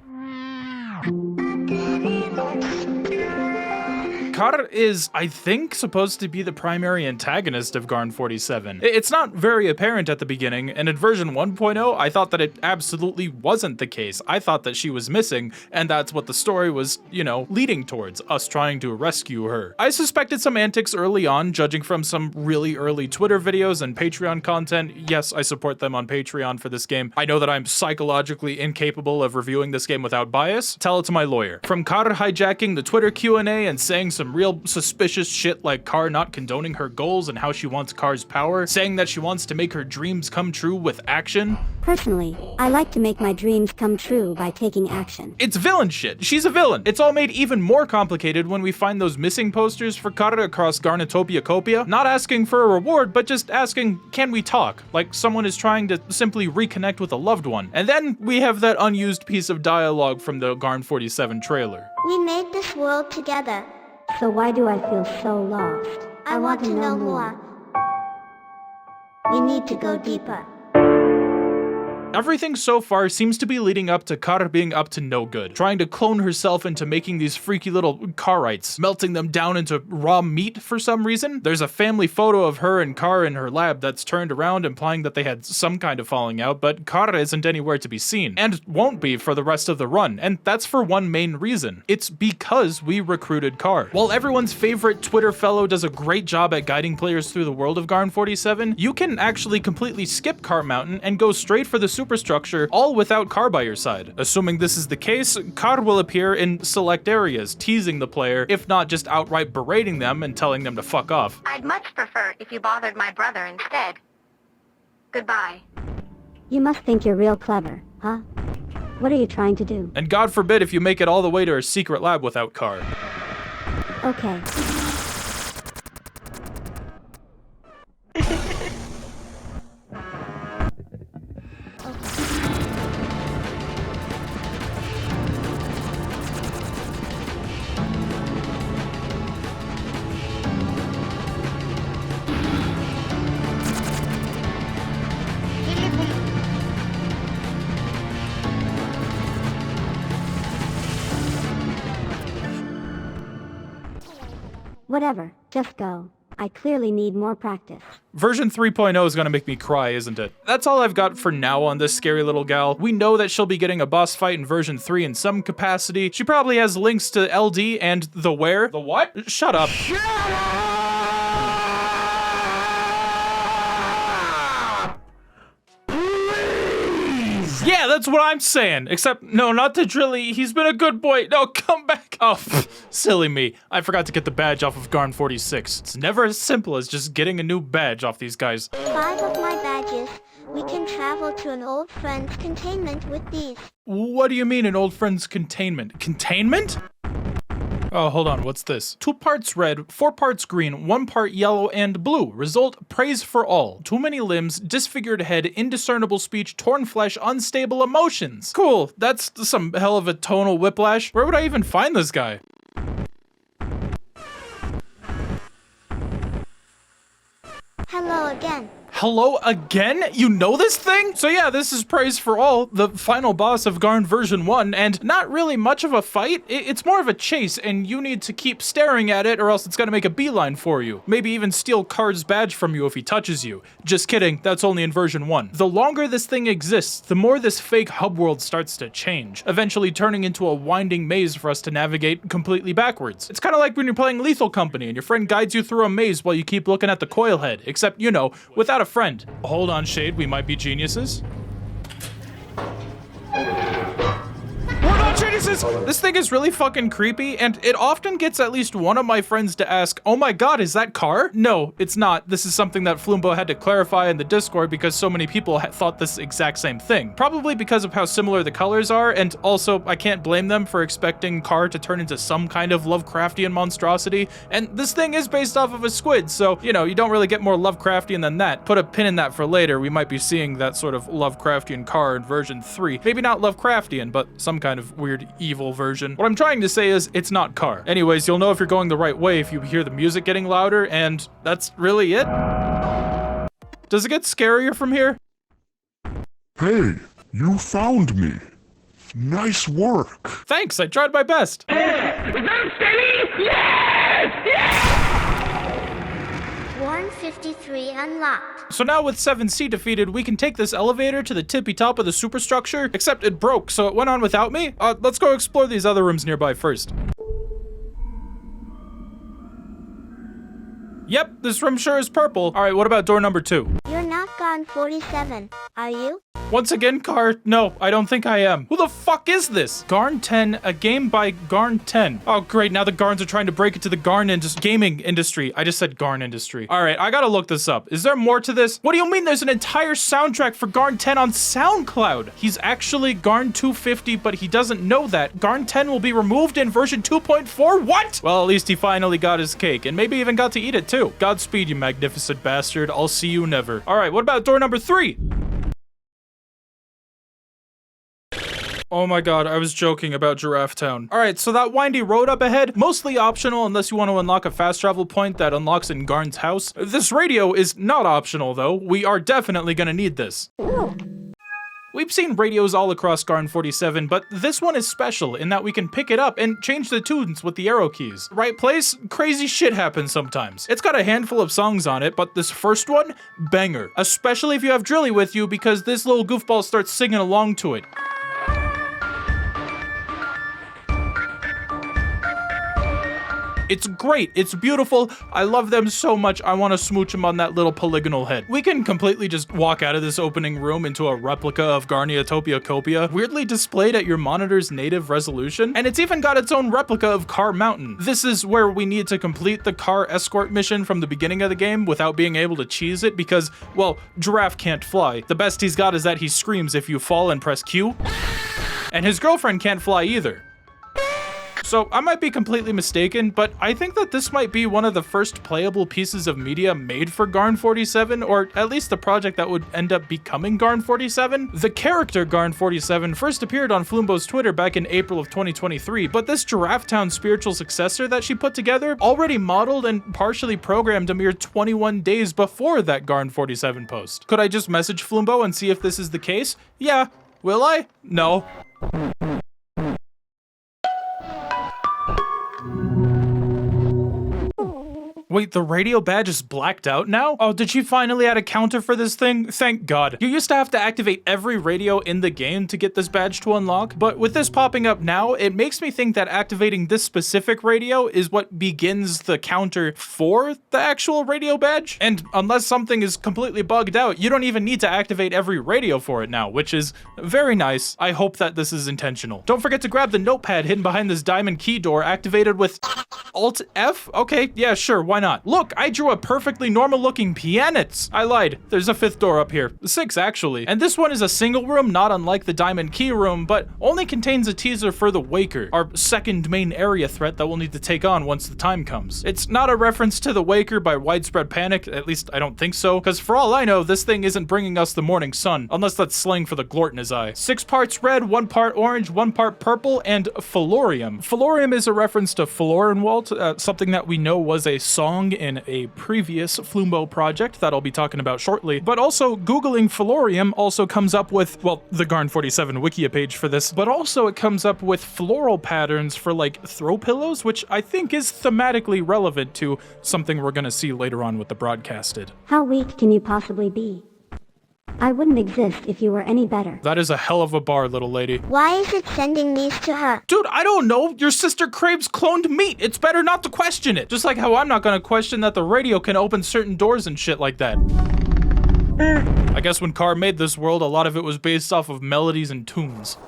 Car is, I think, supposed to be the primary antagonist of Garn47. It's not very apparent at the beginning, and in version 1.0, I thought that it absolutely wasn't the case. I thought that she was missing, and that's what the story was, you know, leading towards, us trying to rescue her. I suspected some antics early on, judging from some really early Twitter videos and Patreon content. Yes, I support them on Patreon for this game. I know that I'm psychologically incapable of reviewing this game without bias. Tell it to my lawyer. From Car hijacking the Twitter Q&A and saying some real suspicious shit like Car not condoning her goals and how she wants Car's power, saying that she wants to make her dreams come true with action. Personally, I like to make my dreams come true by taking action. It's villain shit. She's a villain. It's all made even more complicated when we find those missing posters for Car across Garnotopia Copia. Not asking for a reward, but just asking, can we talk? Like someone is trying to simply reconnect with a loved one. And then we have that unused piece of dialogue from the Garn47 trailer. We made this world together. So why do I feel so lost? I want to know more. We need to go deeper. Everything so far seems to be leading up to Car being up to no good, trying to clone herself into making these freaky little Carites, melting them down into raw meat for some reason. There's a family photo of her and Car in her lab that's turned around, implying that they had some kind of falling out, but Car isn't anywhere to be seen, and won't be for the rest of the run, and that's for one main reason. It's because we recruited Car. While everyone's favorite Twitter fellow does a great job at guiding players through the world of Garn47, you can actually completely skip Car Mountain and go straight for the superstructure, all without Car by your side. Assuming this is the case, Car will appear in select areas, teasing the player, if not just outright berating them and telling them to fuck off. I'd much prefer if you bothered my brother instead. Goodbye. You must think you're real clever, huh? What are you trying to do? And God forbid if you make it all the way to her secret lab without Car. Okay. Whatever, just go. I clearly need more practice. Version 3.0 is gonna make me cry, isn't it? That's all I've got for now on this scary little gal. We know that she'll be getting a boss fight in version 3 in some capacity. She probably has links to LD and the where. The what? Shut up. Shut up! Yeah, that's what I'm saying. Except, no, not to Drilly. He's been a good boy. No, come back. Oh, silly me. I forgot to get the badge off of Garn46. It's never as simple as just getting a new badge off these guys. 5 of my badges. We can travel to an old friend's containment with these. What do you mean an old friend's containment? Containment? Oh, hold on, what's this? 2 parts red, 4 parts green, 1 part yellow and blue. Result, praise for all. Too many limbs, disfigured head, indiscernible speech, torn flesh, unstable emotions. Cool, that's some hell of a tonal whiplash. Where would I even find this guy? Hello again. Hello again? You know this thing? So yeah, this is Praise for All, the final boss of Garn version 1, and not really much of a fight. It's more of a chase, and you need to keep staring at it or else it's gonna make a beeline for you. Maybe even steal Card's badge from you if he touches you. Just kidding, that's only in version 1. The longer this thing exists, the more this fake hub world starts to change, eventually turning into a winding maze for us to navigate completely backwards. It's kinda like when you're playing Lethal Company and your friend guides you through a maze while you keep looking at the coil head, except, you know, without a friend. Hold on, Shade, we might be geniuses. We're not geniuses! This thing is really fucking creepy, and it often gets at least one of my friends to ask, oh my god, is that car? No, it's not. This is something that Flimbo had to clarify in the Discord because so many people thought this exact same thing. Probably because of how similar the colors are, and also I can't blame them for expecting car to turn into some kind of Lovecraftian monstrosity, and this thing is based off of a squid, so, you know, you don't really get more Lovecraftian than that. Put a pin in that for later. We might be seeing that sort of Lovecraftian car in version 3. Maybe not Lovecraftian, but some kind of weird evil version. What I'm trying to say is, it's not car. Anyways, you'll know if you're going the right way if you hear the music getting louder, and that's really it. Does it get scarier from here? Hey, you found me. Nice work. Thanks, I tried my best. Warren 53 unlocked. So now with 7C defeated, we can take this elevator to the tippy top of the superstructure, except it broke, so it went on without me. Let's go explore these other rooms nearby first. Yep, this room sure is purple. All right, what about door number 2? You're not Garn47, are you? Once again, car, no, I don't think I am. Who the fuck is this? Garn 10, a game by Garn 10. Oh, great, now the Garns are trying to break into the Garn gaming industry. I just said Garn industry. All right, I gotta look this up. Is there more to this? What do you mean there's an entire soundtrack for Garn 10 on SoundCloud? He's actually Garn 250, but he doesn't know that. Garn 10 will be removed in version 2.4? What? Well, at least he finally got his cake, and maybe even got to eat it too. Godspeed, you magnificent bastard. I'll see you never. All right, what about door number 3? Oh my god, I was joking about Giraffe Town. Alright, so that windy road up ahead, mostly optional unless you want to unlock a fast travel point that unlocks in Garn's house. This radio is not optional though. We are definitely gonna need this. We've seen radios all across Garn47, but this one is special in that we can pick it up and change the tunes with the arrow keys. Right place? Crazy shit happens sometimes. It's got a handful of songs on it, but this first one, banger. Especially if you have Drilly with you, because this little goofball starts singing along to it. It's great, it's beautiful, I love them so much, I want to smooch them on that little polygonal head. We can completely just walk out of this opening room into a replica of Garniatopia Copia, weirdly displayed at your monitor's native resolution, and it's even got its own replica of Car Mountain. This is where we need to complete the car escort mission from the beginning of the game without being able to cheese it because, well, Giraffe can't fly. The best he's got is that he screams if you fall and press Q, and his girlfriend can't fly either. So I might be completely mistaken, but I think that this might be one of the first playable pieces of media made for Garn47, or at least the project that would end up becoming Garn47. The character Garn47 first appeared on Flimbo's Twitter back in April of 2023, but this Giraffe Town spiritual successor that she put together already modeled and partially programmed a mere 21 days before that Garn47 post. Could I just message Flimbo and see if this is the case? Yeah. Will I? No. Wait, the radio badge is blacked out now? Oh, did she finally add a counter for this thing? Thank God. You used to have to activate every radio in the game to get this badge to unlock, but with this popping up now, it makes me think that activating this specific radio is what begins the counter for the actual radio badge. And unless something is completely bugged out, you don't even need to activate every radio for it now, which is very nice. I hope that this is intentional. Don't forget to grab the notepad hidden behind this diamond key door activated with Alt F? Okay, yeah, sure, why not? Look, I drew a perfectly normal looking pianist. I lied. There's a 5th door up here. 6 actually. And this one is a single room, not unlike the diamond key room, but only contains a teaser for the Waker, our second main area threat that we'll need to take on once the time comes. It's not a reference to the Waker by Widespread Panic, at least I don't think so, because for all I know, this thing isn't bringing us the morning sun, unless that's slang for the glort in his eye. 6 parts red, 1 part orange, 1 part purple, and Fallorium. Fallorium is a reference to Florenwald, something that we know was a song in a previous Flimbo project that I'll be talking about shortly, but also Googling Fallorium also comes up with, well, the Garn47 Wikia page for this, but also it comes up with floral patterns for like throw pillows, which I think is thematically relevant to something we're gonna see later on with the broadcasted. How weak can you possibly be? I wouldn't exist if you were any better. That is a hell of a bar, little lady. Why is it sending these to her? Dude, I don't know. Your sister craves cloned meat. It's better not to question it. Just like how I'm not gonna question that the radio can open certain doors and shit like that. I guess when Car made this world, a lot of it was based off of melodies and tunes.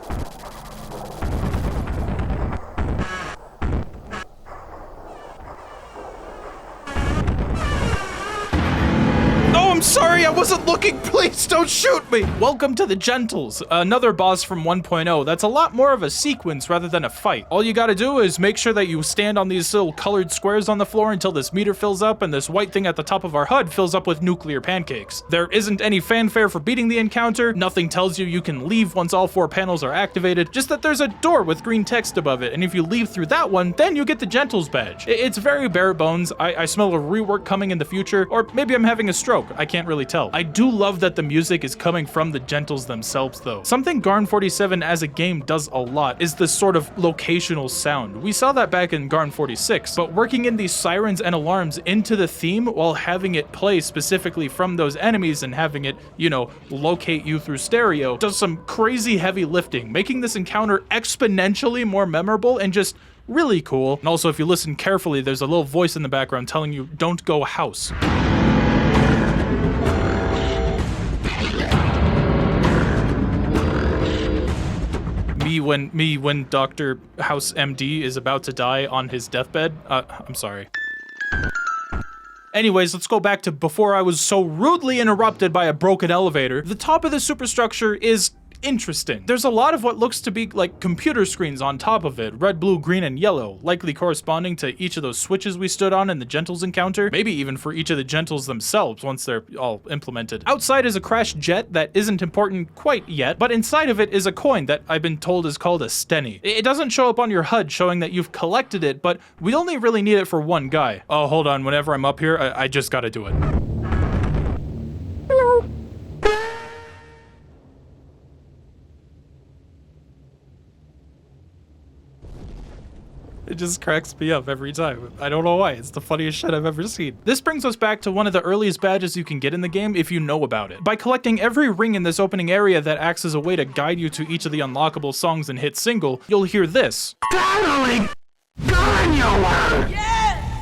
I'm sorry, I wasn't looking. Please don't shoot me. Welcome to the Gentles, another boss from 1.0 that's a lot more of a sequence rather than a fight. All you gotta do is make sure that you stand on these little colored squares on the floor until this meter fills up and this white thing at the top of our HUD fills up with nuclear pancakes. There isn't any fanfare for beating the encounter, nothing tells you can leave once all 4 panels are activated, just that there's a door with green text above it, and if you leave through that one, then you get the Gentles badge. It's very bare bones. I smell a rework coming in the future, or maybe I'm having a stroke, I can't really tell. I do love that the music is coming from the Gentles themselves though. Something Garn47 as a game does a lot is this sort of locational sound. We saw that back in Garn46, but working in these sirens and alarms into the theme while having it play specifically from those enemies and having it, you know, locate you through stereo does some crazy heavy lifting, making this encounter exponentially more memorable and just really cool. And also, if you listen carefully, there's a little voice in the background telling you, don't go house. Me when Dr. House MD is about to die on his deathbed. I'm sorry. Anyways, let's go back to before I was so rudely interrupted by a broken elevator. The top of the superstructure is interesting. There's a lot of what looks to be like computer screens on top of it, red, blue, green, and yellow, likely corresponding to each of those switches we stood on in the Gentles encounter, maybe even for each of the Gentles themselves once they're all implemented. Outside is a crashed jet that isn't important quite yet, but inside of it is a coin that I've been told is called a stenny. It doesn't show up on your HUD showing that you've collected it, but we only really need it for one guy. Oh, hold on, whenever I'm up here, I just gotta do it. It just cracks me up every time. I don't know why. It's the funniest shit I've ever seen. This brings us back to one of the earliest badges you can get in the game if you know about it. By collecting every ring in this opening area that acts as a way to guide you to each of the unlockable songs and hit single, you'll hear this. Totally Garnular! Yeah!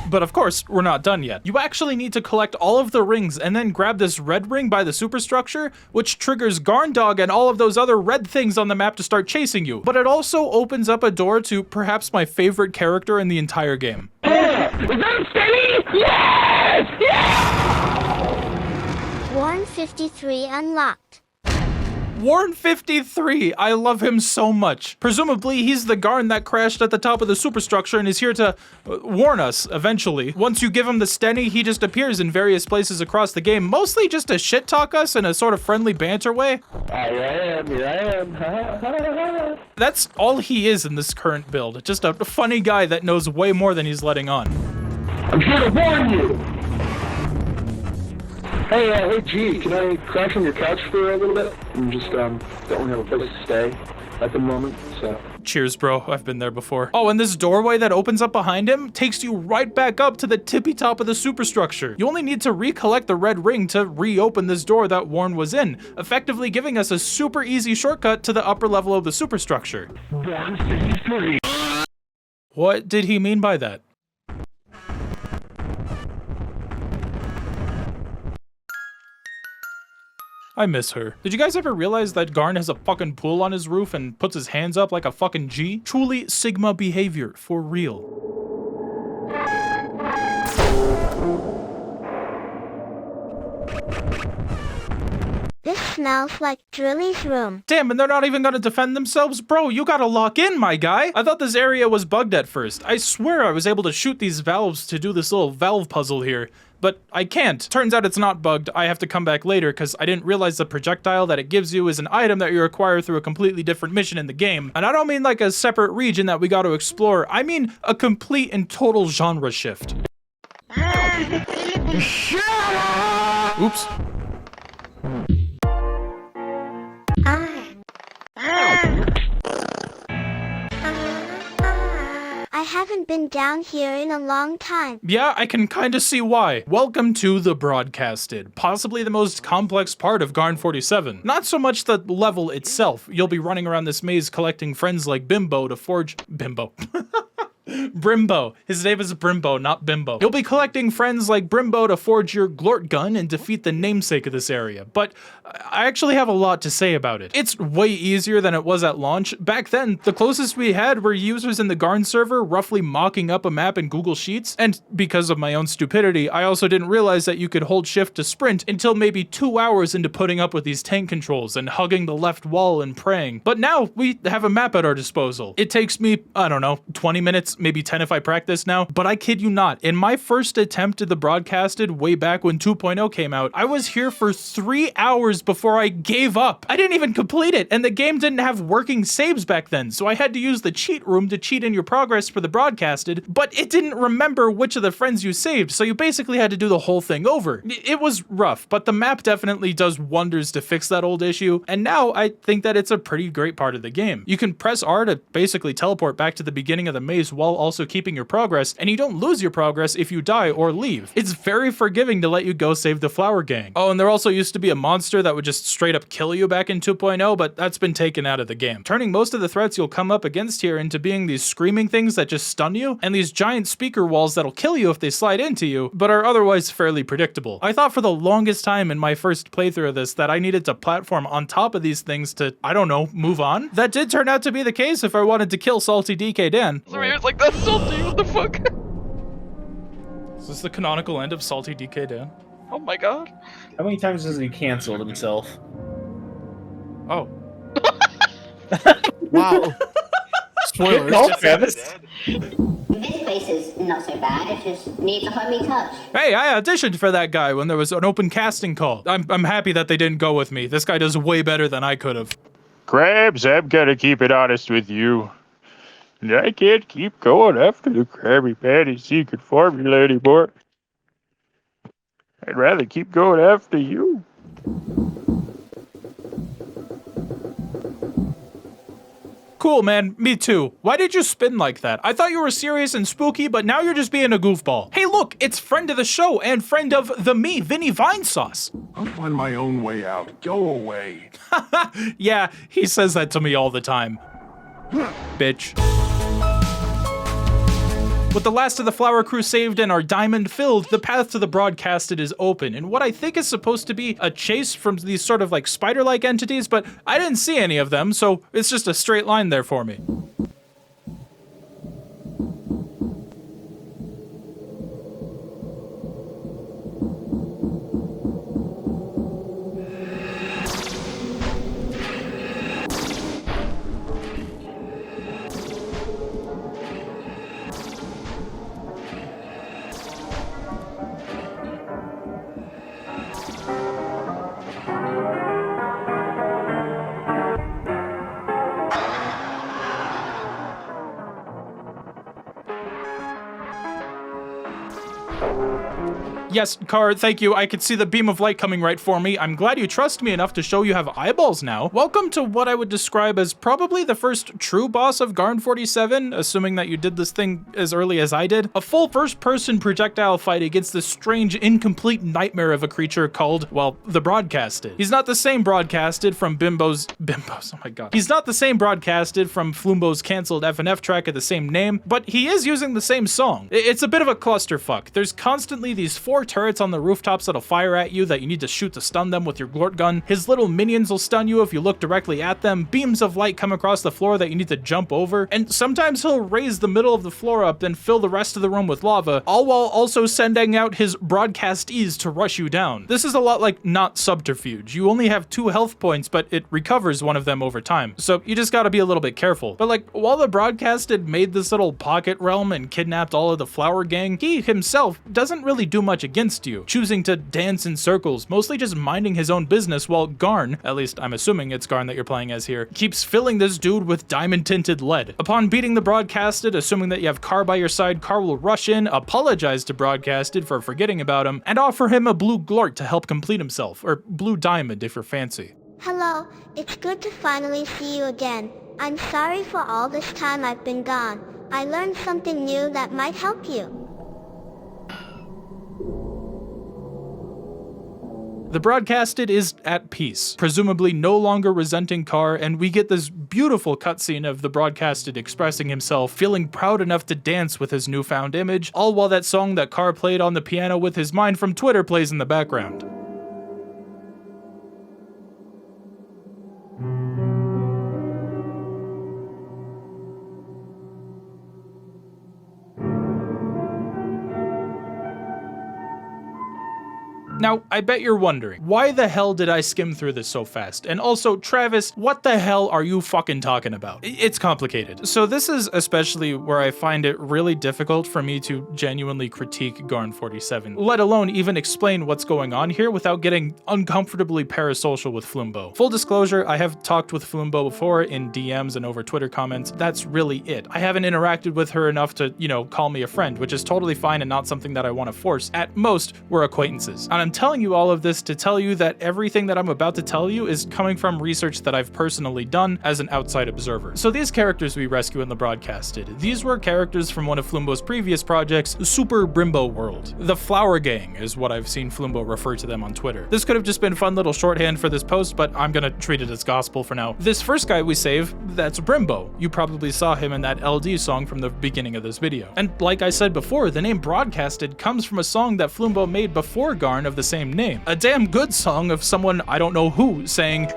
But of course, we're not done yet. You actually need to collect all of the rings and then grab this red ring by the superstructure, which triggers Garn Dog and all of those other red things on the map to start chasing you. But it also opens up a door to perhaps my favorite character in the entire game. Yeah! Is that steady? Yes! Yeah! 153 unlocked. Warren 53, I love him so much. Presumably, he's the Garn that crashed at the top of the superstructure and is here to warn us, eventually. Once you give him the stenny, he just appears in various places across the game, mostly just to shit-talk us in a sort of friendly banter way. Here I am. That's all he is in this current build, just a funny guy that knows way more than he's letting on. I'm here to warn you! Hey, G, can I crash on your couch for a little bit? I'm just, don't really have a place to stay at the moment, so. Cheers, bro. I've been there before. Oh, and this doorway that opens up behind him takes you right back up to the tippy top of the superstructure. You only need to recollect the red ring to reopen this door that Warren was in, effectively giving us a super easy shortcut to the upper level of the superstructure. 153. What did he mean by that? I miss her. Did you guys ever realize that Garn has a fucking pool on his roof and puts his hands up like a fucking G? Truly Sigma behavior, for real. This smells like Drilly's room. Damn, and they're not even gonna defend themselves? Bro, you gotta lock in, my guy. I thought this area was bugged at first. I swear I was able to shoot these valves to do this little valve puzzle here. But I can't. Turns out it's not bugged. I have to come back later because I didn't realize the projectile that it gives you is an item that you acquire through a completely different mission in the game. And I don't mean like a separate region that we got to explore. I mean a complete and total genre shift. Oops. I haven't been down here in a long time. Yeah, I can kinda see why. Welcome to the Broadcasted, possibly the most complex part of Garn47. Not so much the level itself. You'll be running around this maze collecting friends like Bimbo to forge... Bimbo. Brimbo. His name is Brimbo, not Bimbo. You'll be collecting friends like Brimbo to forge your Gort gun and defeat the namesake of this area, but I actually have a lot to say about it. It's way easier than it was at launch. Back then, the closest we had were users in the Garn server roughly mocking up a map in Google Sheets, and because of my own stupidity, I also didn't realize that you could hold shift to sprint until maybe 2 hours into putting up with these tank controls and hugging the left wall and praying. But now, we have a map at our disposal. It takes me, I don't know, 20 minutes, maybe 10 if I practice now, but I kid you not, in my first attempt at the broadcasted way back when 2.0 came out, I was here for 3 hours before I gave up. I didn't even complete it, and the game didn't have working saves back then, so I had to use the cheat room to cheat in your progress for the broadcasted, but it didn't remember which of the friends you saved, so you basically had to do the whole thing over. It was rough, but the map definitely does wonders to fix that old issue, and now I think that it's a pretty great part of the game. You can press R to basically teleport back to the beginning of the maze while also keeping your progress, and you don't lose your progress if you die or leave. It's very forgiving to let you go save the flower gang. Oh, and there also used to be a monster that would just straight up kill you back in 2.0, but that's been taken out of the game, turning most of the threats you'll come up against here into being these screaming things that just stun you, and these giant speaker walls that'll kill you if they slide into you, but are otherwise fairly predictable. I thought for the longest time in my first playthrough of this that I needed to platform on top of these things to, I don't know, move on. That did turn out to be the case if I wanted to kill Salty DK Dan. So it's like, that's salty, what the fuck? Is this the canonical end of Salty DK Dan? Oh my god. How many times has he canceled himself? Oh. Wow. Spoilers. No, Travis. This place is not so bad, it just needs a homey touch. Hey, I auditioned for that guy when there was an open casting call. I'm happy that they didn't go with me. This guy does way better than I could have. Krabs, I'm gonna keep it honest with you. And I can't keep going after the Krabby Patty secret formula anymore. I'd rather keep going after you. Cool, man. Me too. Why did you spin like that? I thought you were serious and spooky, but now you're just being a goofball. Hey, look, it's friend of the show and friend of the me, Vinny Vinesauce. I'll find my own way out. Go away. Yeah, he says that to me all the time. Bitch. With the last of the Flower Crew saved and our diamond filled, the path to the broadcasted is open, and what I think is supposed to be a chase from these sort of like spider-like entities, but I didn't see any of them, so it's just a straight line there for me. Yes, Car, thank you. I could see the beam of light coming right for me. I'm glad you trust me enough to show you have eyeballs now. Welcome to what I would describe as probably the first true boss of Garn47, assuming that you did this thing as early as I did. A full first-person projectile fight against this strange, incomplete nightmare of a creature called, well, the Broadcasted. He's not the same Broadcasted from Bimbo's, oh my god. He's not the same Broadcasted from Flumbo's cancelled FNF track of the same name, but he is using the same song. It's a bit of a clusterfuck. There's constantly these 4 turrets on the rooftops that'll fire at you that you need to shoot to stun them with your Gort gun. His little minions will stun you if you look directly at them. Beams of light come across the floor that you need to jump over. And sometimes he'll raise the middle of the floor up, then fill the rest of the room with lava, all while also sending out his broadcastees to rush you down. This is a lot like not Subterfuge. You only have 2 health points, but it recovers one of them over time. So you just gotta be a little bit careful. But like, while the Broadcasted made this little pocket realm and kidnapped all of the flower gang, he himself doesn't really do much against you, choosing to dance in circles, mostly just minding his own business while Garn, at least I'm assuming it's Garn that you're playing as here, keeps filling this dude with diamond-tinted lead. Upon beating the Broadcasted, assuming that you have Car by your side, Car will rush in, apologize to Broadcasted for forgetting about him, and offer him a blue Glort to help complete himself, or blue diamond if you're fancy. Hello, it's good to finally see you again. I'm sorry for all this time I've been gone. I learned something new that might help you. The broadcasted is at peace, presumably no longer resenting Carr, and we get this beautiful cutscene of the broadcasted expressing himself, feeling proud enough to dance with his newfound image, all while that song that Carr played on the piano with his mind from Twitter plays in the background. Now, I bet you're wondering, why the hell did I skim through this so fast? And also, Travis, what the hell are you fucking talking about? It's complicated. So this is especially where I find it really difficult for me to genuinely critique Garn47, let alone even explain what's going on here without getting uncomfortably parasocial with Flimbo. Full disclosure, I have talked with Flimbo before in DMs and over Twitter comments. That's really it. I haven't interacted with her enough to, call me a friend, which is totally fine and not something that I want to force. At most, we're acquaintances. And I'm telling you all of this to tell you that everything that I'm about to tell you is coming from research that I've personally done as an outside observer. So these characters we rescue in the broadcasted, these were characters from one of Flimbo's previous projects, Super Brimbo World. The Flower Gang is what I've seen Flimbo refer to them on Twitter. This could have just been fun little shorthand for this post, but I'm gonna treat it as gospel for now. This first guy we save, that's Brimbo. You probably saw him in that LD song from the beginning of this video. And like I said before, the name broadcasted comes from a song that Flimbo made before Garn of the same name. A damn good song of someone I don't know who saying,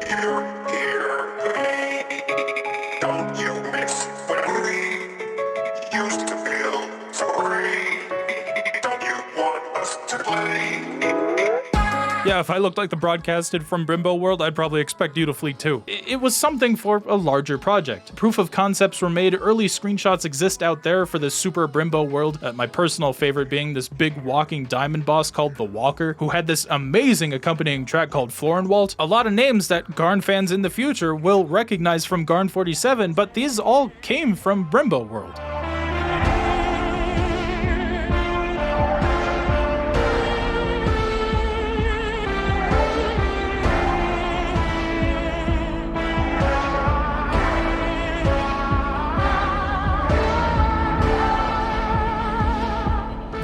Don't you miss what we used to feel so great? Don't you want us to play? yeah, if I looked like the broadcasted from Brimbo World, I'd probably expect you to flee too. It was something for a larger project. Proof of concepts were made, early screenshots exist out there for this Super Brimbo World, my personal favorite being this big walking diamond boss called the Walker, who had this amazing accompanying track called Florenwalt. A lot of names that Garn fans in the future will recognize from Garn47, but these all came from Brimbo World.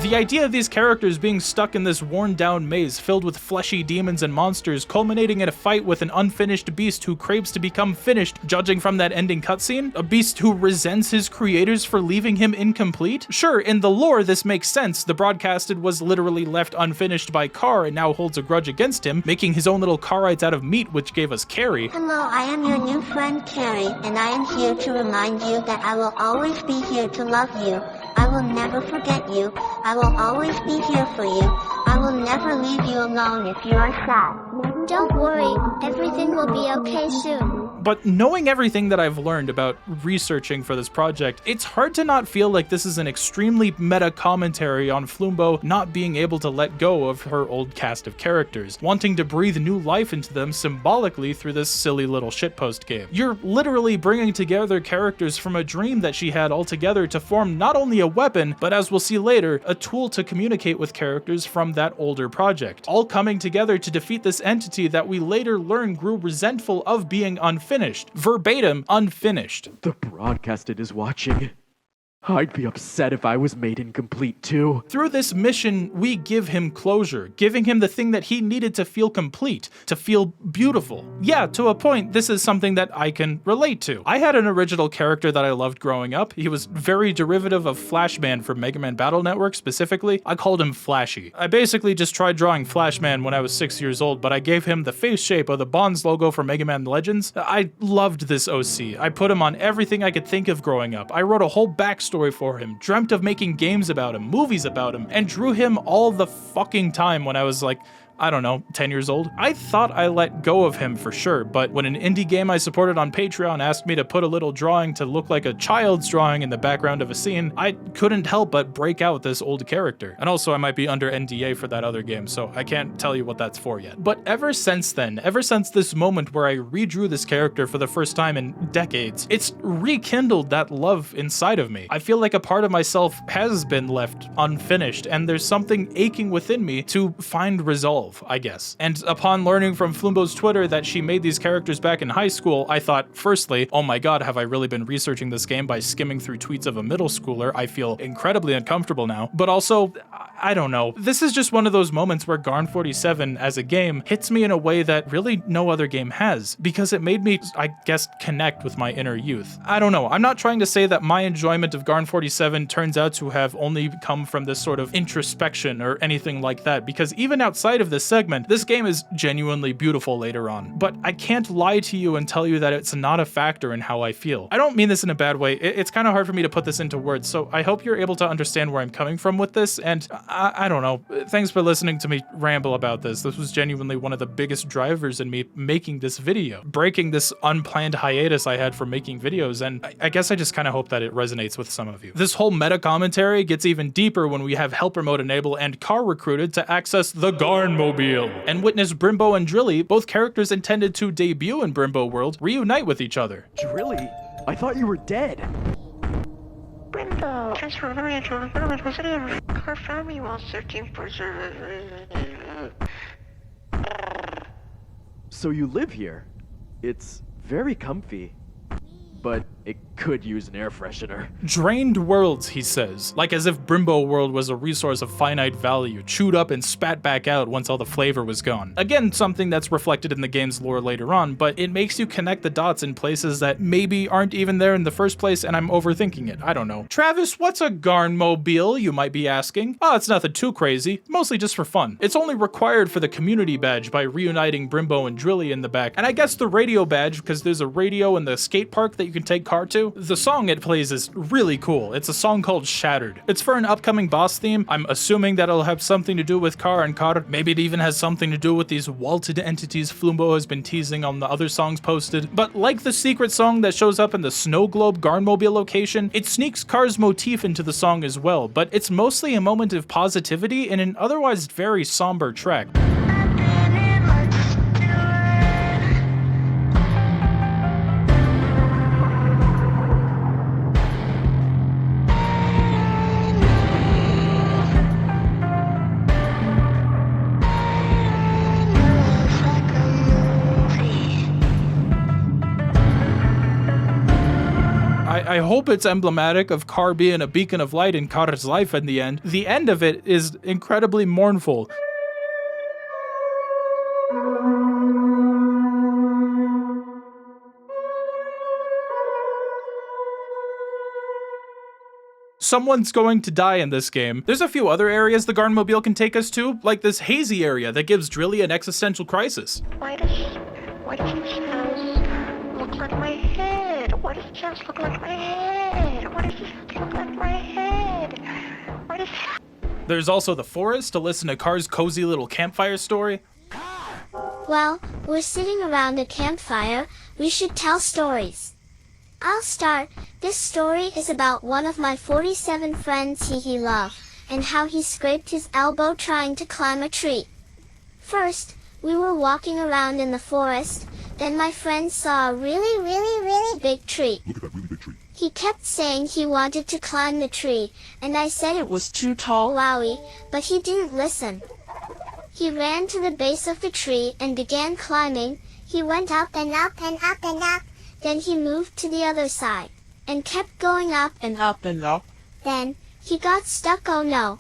The idea of these characters being stuck in this worn-down maze filled with fleshy demons and monsters, culminating in a fight with an unfinished beast who craves to become finished, judging from that ending cutscene? A beast who resents his creators for leaving him incomplete? Sure, in the lore this makes sense. The broadcasted was literally left unfinished by Carr and now holds a grudge against him, making his own little Carrites out of meat, which gave us Carrie. Hello, I am your new friend Carrie, and I am here to remind you that I will always be here to love you. I will never forget you. I will always be here for you. I will never leave you alone if you are sad. Don't worry, everything will be okay soon. But knowing everything that I've learned about researching for this project, it's hard to not feel like this is an extremely meta commentary on Flimbo not being able to let go of her old cast of characters, wanting to breathe new life into them symbolically through this silly little shitpost game. You're literally bringing together characters from a dream that she had all together to form not only a weapon, but as we'll see later, a tool to communicate with characters from that older project, all coming together to defeat this entity that we later learn grew resentful of being unfinished. Verbatim, unfinished. The broadcasted is watching. I'd be upset if I was made incomplete too. Through this mission, we give him closure, giving him the thing that he needed to feel complete, to feel beautiful. Yeah, to a point, this is something that I can relate to. I had an original character that I loved growing up. He was very derivative of Flashman from Mega Man Battle Network specifically. I called him Flashy. I basically just tried drawing Flashman when I was 6 years old, but I gave him the face shape of the Bonds logo for Mega Man Legends. I loved this OC. I put him on everything I could think of growing up. I wrote a whole backstory for him, dreamt of making games about him, movies about him, and drew him all the fucking time when I was like, I don't know, 10 years old. I thought I let go of him for sure, but when an indie game I supported on Patreon asked me to put a little drawing to look like a child's drawing in the background of a scene, I couldn't help but break out this old character. And also I might be under NDA for that other game, so I can't tell you what that's for yet. But ever since then, ever since this moment where I redrew this character for the first time in decades, it's rekindled that love inside of me. I feel like a part of myself has been left unfinished, and there's something aching within me to find resolve. 12, I guess. And upon learning from Flumbo's Twitter that she made these characters back in high school, I thought, firstly, oh my god, have I really been researching this game by skimming through tweets of a middle schooler? I feel incredibly uncomfortable now. But also, I don't know. This is just one of those moments where Garn47 as a game hits me in a way that really no other game has, because it made me, I guess, connect with my inner youth. I don't know. I'm not trying to say that my enjoyment of Garn47 turns out to have only come from this sort of introspection or anything like that, because even outside of this segment, this game is genuinely beautiful later on. But I can't lie to you and tell you that it's not a factor in how I feel. I don't mean this in a bad way. It's kind of hard for me to put this into words, so I hope you're able to understand where I'm coming from with this, and I don't know. Thanks for listening to me ramble about this. This was genuinely one of the biggest drivers in me making this video, breaking this unplanned hiatus I had for making videos, and I guess I just kind of hope that it resonates with some of you. This whole meta commentary gets even deeper when we have helper mode enabled and car recruited to access the Garnmobile, and witness Brimbo and Drilly, both characters intended to debut in Brimbo World, reunite with each other. Drilly? I thought you were dead. Brimbo, transformer into a governmental city of car found me while searching for So you live here? It's very comfy, but it could use an air freshener. Drained worlds, he says, like as if Brimbo World was a resource of finite value, chewed up and spat back out once all the flavor was gone. Again, something that's reflected in the game's lore later on, but it makes you connect the dots in places that maybe aren't even there in the first place, and I'm overthinking it. I don't know. Travis, what's a Garnmobile, you might be asking? Oh, it's nothing too crazy, mostly just for fun. It's only required for the community badge by reuniting Brimbo and Drilly in the back, and I guess the radio badge, because there's a radio in the skate park that you can take car to. The song it plays is really cool. It's a song called Shattered. It's for an upcoming boss theme. I'm assuming that it'll have something to do with car and car. Maybe it even has something to do with these vaulted entities Flumbo has been teasing on the other songs posted. But like the secret song that shows up in the Snow Globe Garnmobile location, it sneaks Car's motif into the song as well, but it's mostly a moment of positivity in an otherwise very somber track. I hope it's emblematic of Car being a beacon of light in Car's life in the end. The end of it is incredibly mournful. Someone's going to die in this game. There's a few other areas the Garnmobile can take us to, like this hazy area that gives Drilly an existential crisis. Why does his house look like my head? Why does his house look like my head? Why does his house look like my head? Why does... There's also the forest to listen to Car's cozy little campfire story. Well, we're sitting around a campfire. We should tell stories. I'll start. This story is about one of my 47 friends he loved, and how he scraped his elbow trying to climb a tree. First, we were walking around in the forest, then my friend saw a really big tree. Look at that really big tree. He kept saying he wanted to climb the tree, and I said it was too tall, wowie, but he didn't listen. He ran to the base of the tree and began climbing. He went up and up and up and up. Then he moved to the other side, and kept going up and up and up. Then, he got stuck, oh no.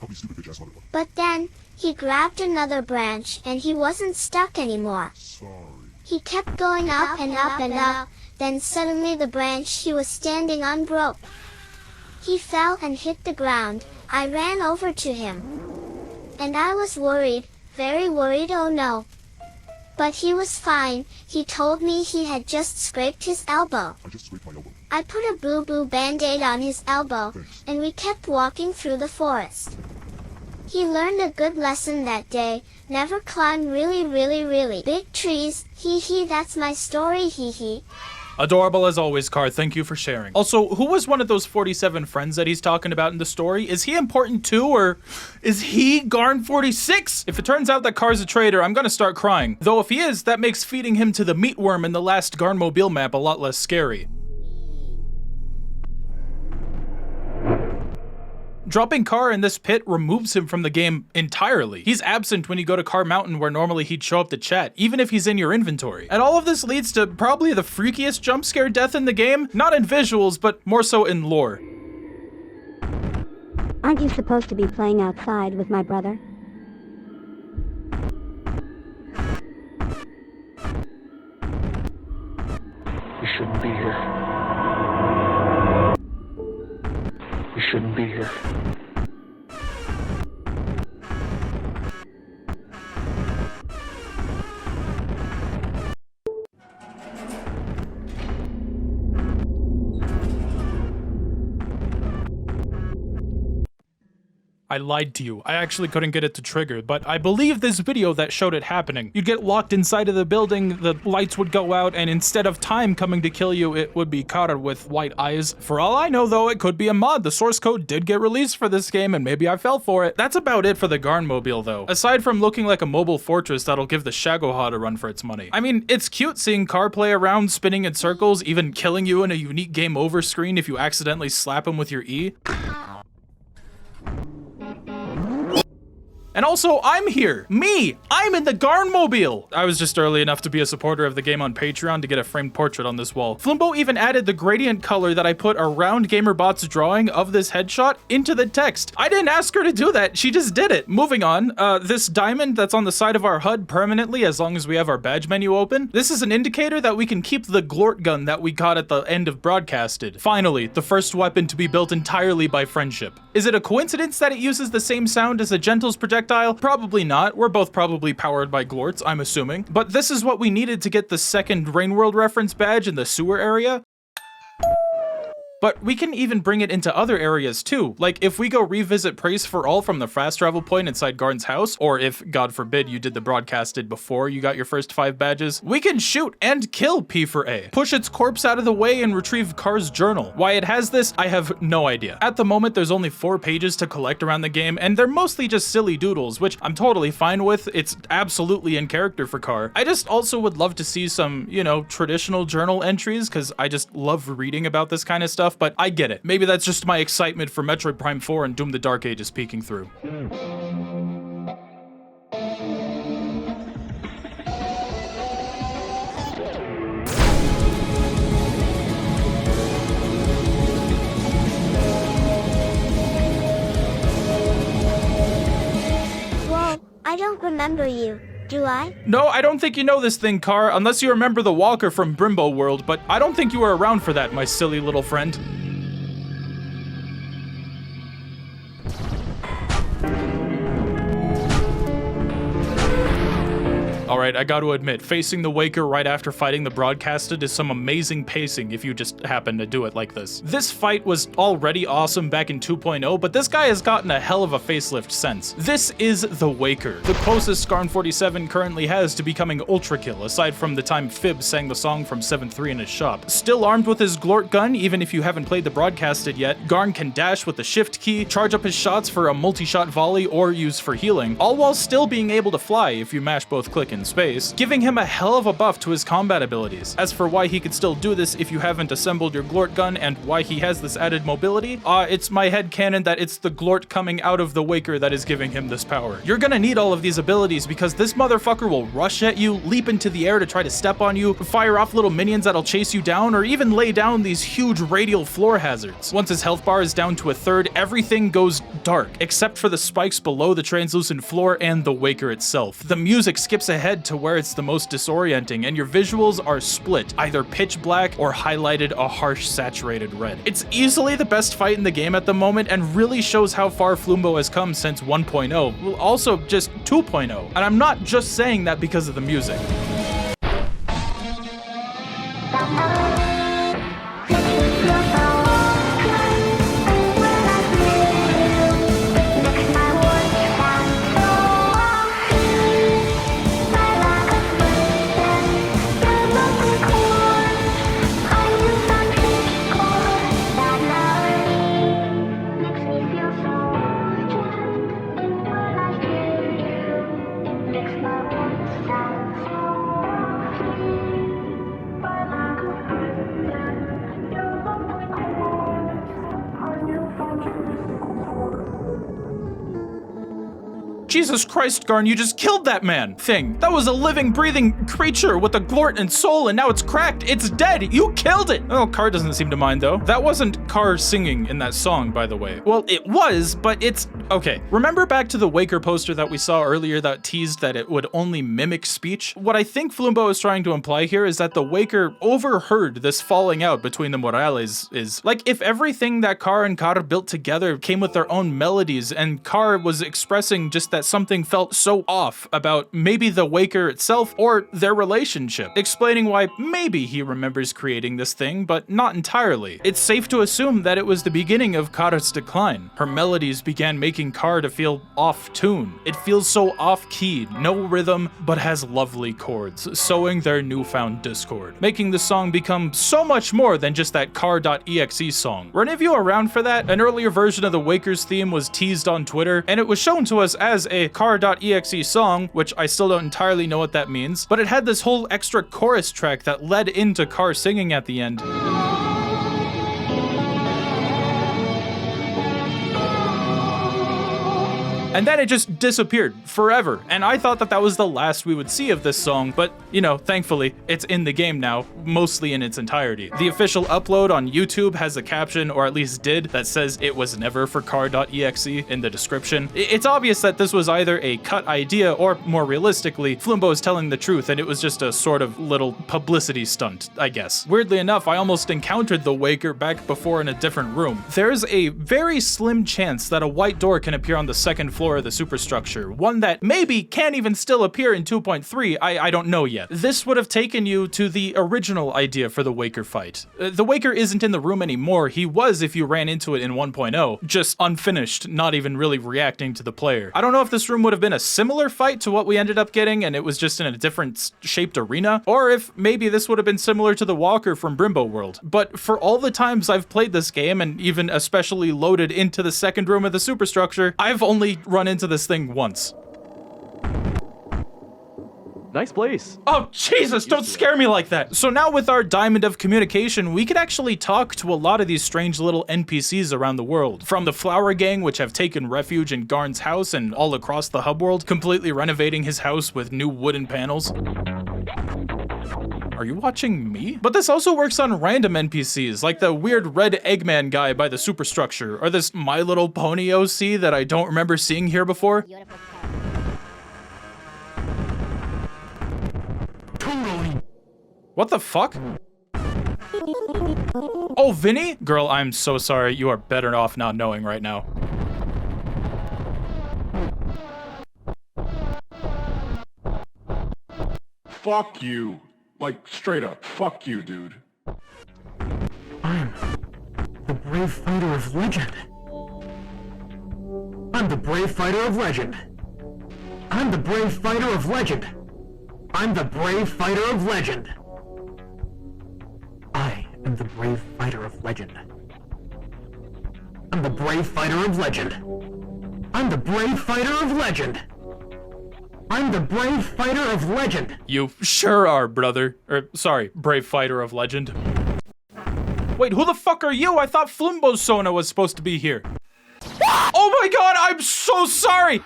But then, he grabbed another branch, and he wasn't stuck anymore. Sorry. He kept going up and up and up. Then suddenly the branch he was standing on broke. He fell and hit the ground. I ran over to him. And I was worried, very worried, oh no. But he was fine. He told me he had just scraped his elbow. I just scraped my elbow. I put a boo-boo band-aid on his elbow, and we kept walking through the forest. He learned a good lesson that day. Never climb really big trees. Hee hee, that's my story, hee hee. Adorable as always, Car. Thank you for sharing. Also, who was one of those 47 friends that he's talking about in the story? Is he important too, or is he Garn46? If it turns out that Car's a traitor, I'm gonna start crying. Though if he is, that makes feeding him to the meatworm in the last Garnmobile map a lot less scary. Dropping Car in this pit removes him from the game entirely. He's absent when you go to Car Mountain where normally he'd show up to chat, even if he's in your inventory. And all of this leads to probably the freakiest jump scare death in the game, not in visuals, but more so in lore. Aren't you supposed to be playing outside with my brother? You shouldn't be here. You shouldn't be here. I lied to you. I actually couldn't get it to trigger, but I believe this video that showed it happening. You'd get locked inside of the building, the lights would go out, and instead of time coming to kill you, it would be Kara with white eyes. For all I know though, it could be a mod. The source code did get released for this game, and maybe I fell for it. That's about it for the Garnmobile though. Aside from looking like a mobile fortress that'll give the Shagoha a run for its money. I mean, it's cute seeing Car play around, spinning in circles, even killing you in a unique game over screen if you accidentally slap him with your E. And also, I'm here. Me! I'm in the Garnmobile! I was just early enough to be a supporter of the game on Patreon to get a framed portrait on this wall. Flimbo even added the gradient color that I put around GamerBot's drawing of this headshot into the text. I didn't ask her to do that, she just did it. Moving on, this diamond that's on the side of our HUD permanently as long as we have our badge menu open, this is an indicator that we can keep the Gort gun that we got at the end of Broadcasted. Finally, the first weapon to be built entirely by friendship. Is it a coincidence that it uses the same sound as a Gentle's projectile? Probably not. We're both probably powered by Glorts, I'm assuming. But this is what we needed to get the second Rain World reference badge in the sewer area. But we can even bring it into other areas too. Like if we go revisit Praise for All from the fast travel point inside Garn's house, or if, God forbid, you did the Broadcasted before you got your first 5 badges, we can shoot and kill P for A, push its corpse out of the way and retrieve Car's journal. Why it has this, I have no idea. At the moment, there's only 4 pages to collect around the game, and they're mostly just silly doodles, which I'm totally fine with. It's absolutely in character for Car. I just also would love to see some, you know, traditional journal entries, because I just love reading about this kind of stuff. But I get it. Maybe that's just my excitement for Metroid Prime 4 and Doom the Dark Ages peeking through. Whoa, I don't remember you. Do I? No, I don't think you know this thing, Car, unless you remember the walker from Brimbo World, but I don't think you were around for that, my silly little friend. Alright, I gotta admit, facing the Waker right after fighting the Broadcasted is some amazing pacing if you just happen to do it like this. This fight was already awesome back in 2.0, but this guy has gotten a hell of a facelift since. This is the Waker, the closest Garn47 currently has to becoming Ultra Kill, aside from the time Fib sang the song from 7.3 in his shop. Still armed with his Glort gun, even if you haven't played the Broadcasted yet, Garn can dash with the shift key, charge up his shots for a multi-shot volley or use for healing, all while still being able to fly if you mash both click and space, giving him a hell of a buff to his combat abilities. As for why he could still do this if you haven't assembled your Glort gun and why he has this added mobility, it's my headcanon that it's the Glort coming out of the Waker that is giving him this power. You're gonna need all of these abilities because this motherfucker will rush at you, leap into the air to try to step on you, fire off little minions that'll chase you down, or even lay down these huge radial floor hazards. Once his health bar is down to 1/3, everything goes dark, except for the spikes below the translucent floor and the Waker itself. The music skips ahead to where it's the most disorienting, and your visuals are split, either pitch black or highlighted a harsh saturated red. It's easily the best fight in the game at the moment and really shows how far Flimbo has come since 1.0, well, also just 2.0. And I'm not just saying that because of the music. Jesus Christ, Garn, you just killed that man thing. That was a living, breathing creature with a glort and soul, and now it's cracked. It's dead. You killed it. Oh, Car doesn't seem to mind, though. That wasn't Car singing in that song, by the way. Well, it was, but it's... Okay, remember back to the Waker poster that we saw earlier that teased that it would only mimic speech? What I think Flimbo is trying to imply here is that the Waker overheard this falling out between the Morales is. Like, if everything that Car and Car built together came with their own melodies, and Car was expressing just that something felt so off about maybe the Waker itself or their relationship, explaining why maybe he remembers creating this thing, but not entirely. It's safe to assume that it was the beginning of Car's decline. Her melodies began making Car to feel off-tune. It feels so off-key, no rhythm, but has lovely chords, sowing their newfound discord, making the song become so much more than just that Car.exe song. Were any of you around for that? An earlier version of the Waker's theme was teased on Twitter, and it was shown to us as a Car.exe song, which I still don't entirely know what that means, but it had this whole extra chorus track that led into Car singing at the end. And then it just disappeared forever. And I thought that that was the last we would see of this song, but you know, thankfully, it's in the game now, mostly in its entirety. The official upload on YouTube has a caption, or at least did, that says it was never for Car.exe in the description. It's obvious that this was either a cut idea or, more realistically, Flimbo is telling the truth and it was just a sort of little publicity stunt, I guess. Weirdly enough, I almost encountered the Waker back before in a different room. There's a very slim chance that a white door can appear on the second floor of the superstructure, one that maybe can't even still appear in 2.3, I don't know yet. This would have taken you to the original idea for the Waker fight. The Waker isn't in the room anymore, he was if you ran into it in 1.0, just unfinished, not even really reacting to the player. I don't know if this room would have been a similar fight to what we ended up getting and it was just in a different shaped arena, or if maybe this would have been similar to the Walker from Brimbo World. But for all the times I've played this game, and even especially loaded into the second room of the superstructure, I've only run into this thing once. Nice place. Oh, Jesus, don't scare me like that. So now with our diamond of communication, we could actually talk to a lot of these strange little NPCs around the world. From the Flower Gang, which have taken refuge in Garn's house and all across the hub world, completely renovating his house with new wooden panels. Are you watching me? But this also works on random NPCs, like the weird red Eggman guy by the superstructure, or this My Little Pony OC that I don't remember seeing here before. What the fuck? Oh, Vinny? Girl, I'm so sorry. You are better off not knowing right now. Fuck you. Like, straight up, fuck you, dude. I'm the brave fighter of legend. I'm the brave fighter of legend. I'm the brave fighter of legend. I'm the brave fighter of legend. I am the brave fighter of legend. I'm the brave fighter of legend. I'm the brave fighter of legend. I'm the brave fighter of legend. You sure are, brother. Sorry, brave fighter of legend. Wait, who the fuck are you? I thought Flimbo Sona was supposed to be here. Oh my god, I'm so sorry!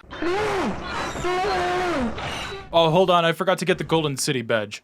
Oh, hold on, I forgot to get the Golden City badge.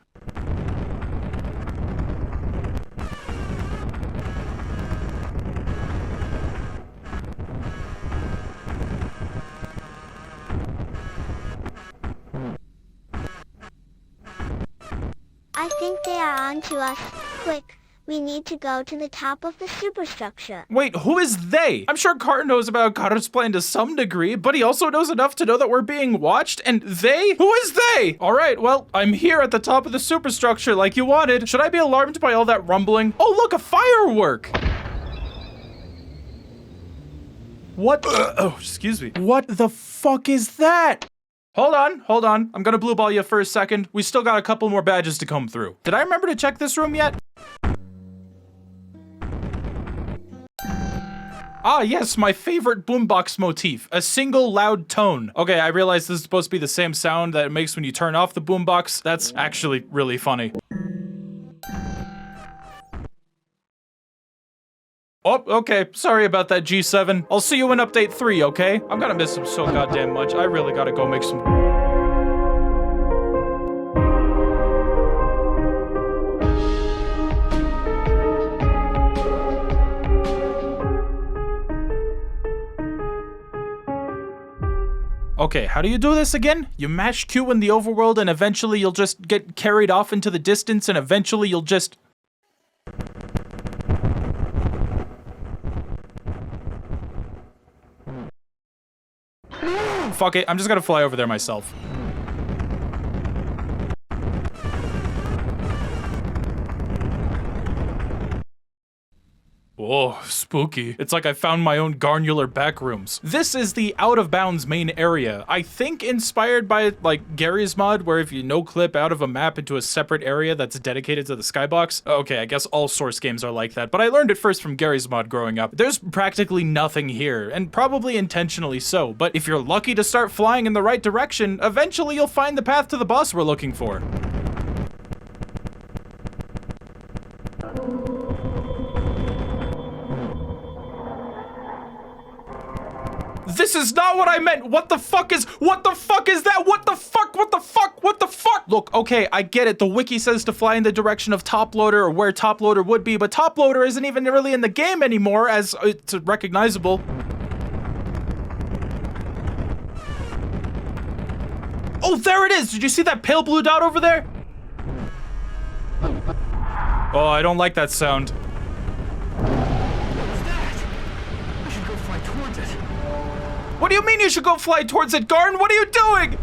I think they are on to us. Quick, we need to go to the top of the superstructure. Wait, who is they? I'm sure Car knows about Car's plan to some degree, but he also knows enough to know that we're being watched, and they? Who is they? Alright, well, I'm here at the top of the superstructure like you wanted. Should I be alarmed by all that rumbling? Oh look, a firework! What? Oh, excuse me. What the fuck is that? Hold on. I'm gonna blue ball you for a second. We still got a couple more badges to come through. Did I remember to check this room yet? Ah, yes, my favorite boombox motif. A single loud tone. Okay, I realize this is supposed to be the same sound that it makes when you turn off the boombox. That's actually really funny. Oh, okay. Sorry about that, G7. I'll see you in update 3, okay? I'm gonna miss him so goddamn much. I really gotta go make some... Okay, how do you do this again? You mash Q in the overworld and eventually you'll just get carried off into the distance and eventually you'll just... Fuck it, I'm just gonna fly over there myself. Oh, spooky. It's like I found my own Garnular backrooms. This is the out of bounds main area. I think inspired by like Gary's mod, where if you no-clip out of a map into a separate area that's dedicated to the skybox. Okay, I guess all Source games are like that, but I learned it first from Gary's mod growing up. There's practically nothing here, and probably intentionally so, but if you're lucky to start flying in the right direction, eventually you'll find the path to the boss we're looking for. This is not what I meant. What the fuck is that? What the fuck? Look, okay, I get it. The wiki says to fly in the direction of top loader or where top loader would be, but top loader isn't even really in the game anymore as it's recognizable. Oh, there it is. Did you see that pale blue dot over there? Oh, I don't like that sound. What do you mean you should go fly towards it, Garn? What are you doing?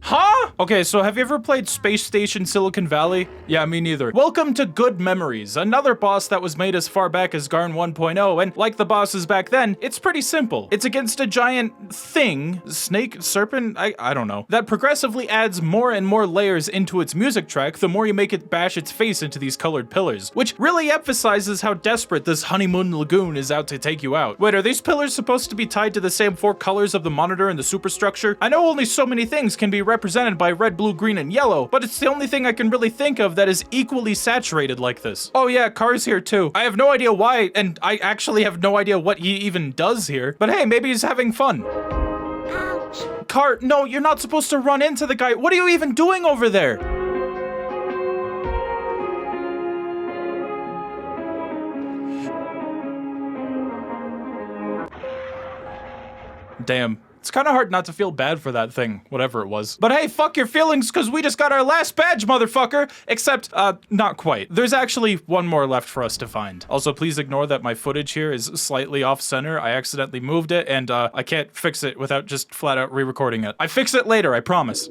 Huh? Okay, so have you ever played Space Station Silicon Valley? Yeah, me neither. Welcome to Good Memories, another boss that was made as far back as Garn 1.0, and like the bosses back then, it's pretty simple. It's against a giant thing, snake, serpent, I don't know, that progressively adds more and more layers into its music track the more you make it bash its face into these colored pillars, which really emphasizes how desperate this Honeymoon Lagoon is out to take you out. Wait, are these pillars supposed to be tied to the same 4 colors of the monitor and the superstructure? I know only so many things can be represented by red, blue, green, and yellow, but it's the only thing I can really think of that is equally saturated like this. Oh yeah, Car's here too. I have no idea why, and I actually have no idea what he even does here, but hey, maybe he's having fun. Ouch. Car, no, you're not supposed to run into the guy. What are you even doing over there? Damn. It's kind of hard not to feel bad for that thing, whatever it was. But hey, fuck your feelings, because we just got our last badge, motherfucker! Except, not quite. There's actually one more left for us to find. Also, please ignore that my footage here is slightly off-center. I accidentally moved it, and I can't fix it without just flat-out re-recording it. I fix it later, I promise.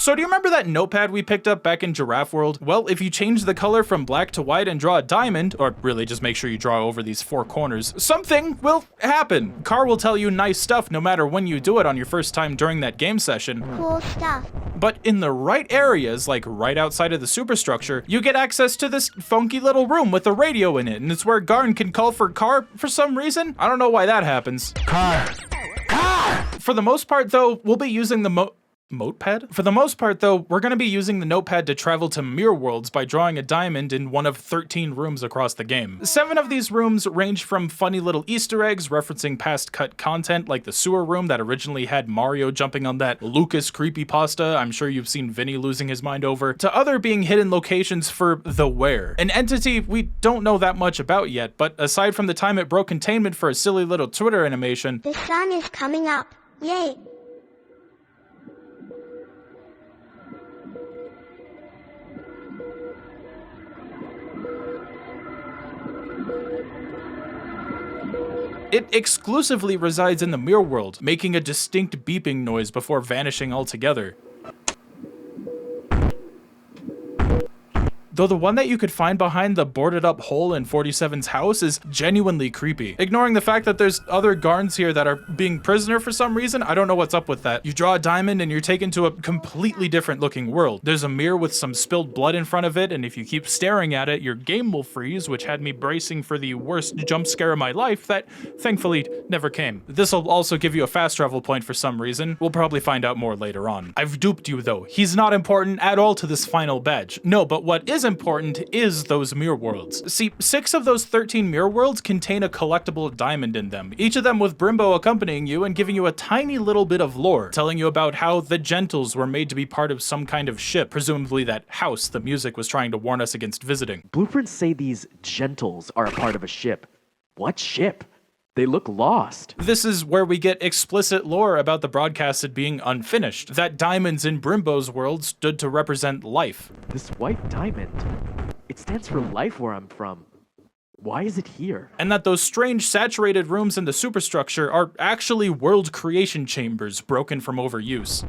So do you remember that notepad we picked up back in Giraffe World? Well, if you change the color from black to white and draw a diamond, or really just make sure you draw over these 4 corners, something will happen. Car will tell you nice stuff no matter when you do it on your first time during that game session. Cool stuff. But in the right areas, like right outside of the superstructure, you get access to this funky little room with a radio in it, and it's where Garn can call for Car for some reason. I don't know why that happens. Car! For the most part though, we'll be using the Notepad? For the most part though, we're going to be using the notepad to travel to mirror worlds by drawing a diamond in one of 13 rooms across the game. 7 of these rooms range from funny little Easter eggs referencing past cut content like the sewer room that originally had Mario jumping on that Lucas creepypasta I'm sure you've seen Vinny losing his mind over, to other being hidden locations for the Where, an entity we don't know that much about yet, but aside from the time it broke containment for a silly little Twitter animation, the sun is coming up. Yay! it exclusively resides in the mirror world, making a distinct beeping noise before vanishing altogether. though the one that you could find behind the boarded up hole in 47's house is genuinely creepy. Ignoring the fact that there's other Garns here that are being prisoner for some reason, I don't know what's up with that. You draw a diamond and you're taken to a completely different looking world. There's a mirror with some spilled blood in front of it, and if you keep staring at it, your game will freeze, which had me bracing for the worst jump scare of my life that thankfully never came. This will also give you a fast travel point for some reason. We'll probably find out more later on. I've duped you though. He's not important at all to this final badge. No, but what is important is those mirror worlds. See, 6 of those 13 mirror worlds contain a collectible diamond in them, each of them with Brimbo accompanying you and giving you a tiny little bit of lore, telling you about how the Gentles were made to be part of some kind of ship, presumably that house the music was trying to warn us against visiting. Blueprints say these Gentles are a part of a ship. What ship? They look lost. This is where we get explicit lore about the broadcasted being unfinished, that diamonds in Brimbo's world stood to represent life. This white diamond, it stands for life where I'm from. Why is it here? And that those strange saturated rooms in the superstructure are actually world creation chambers broken from overuse.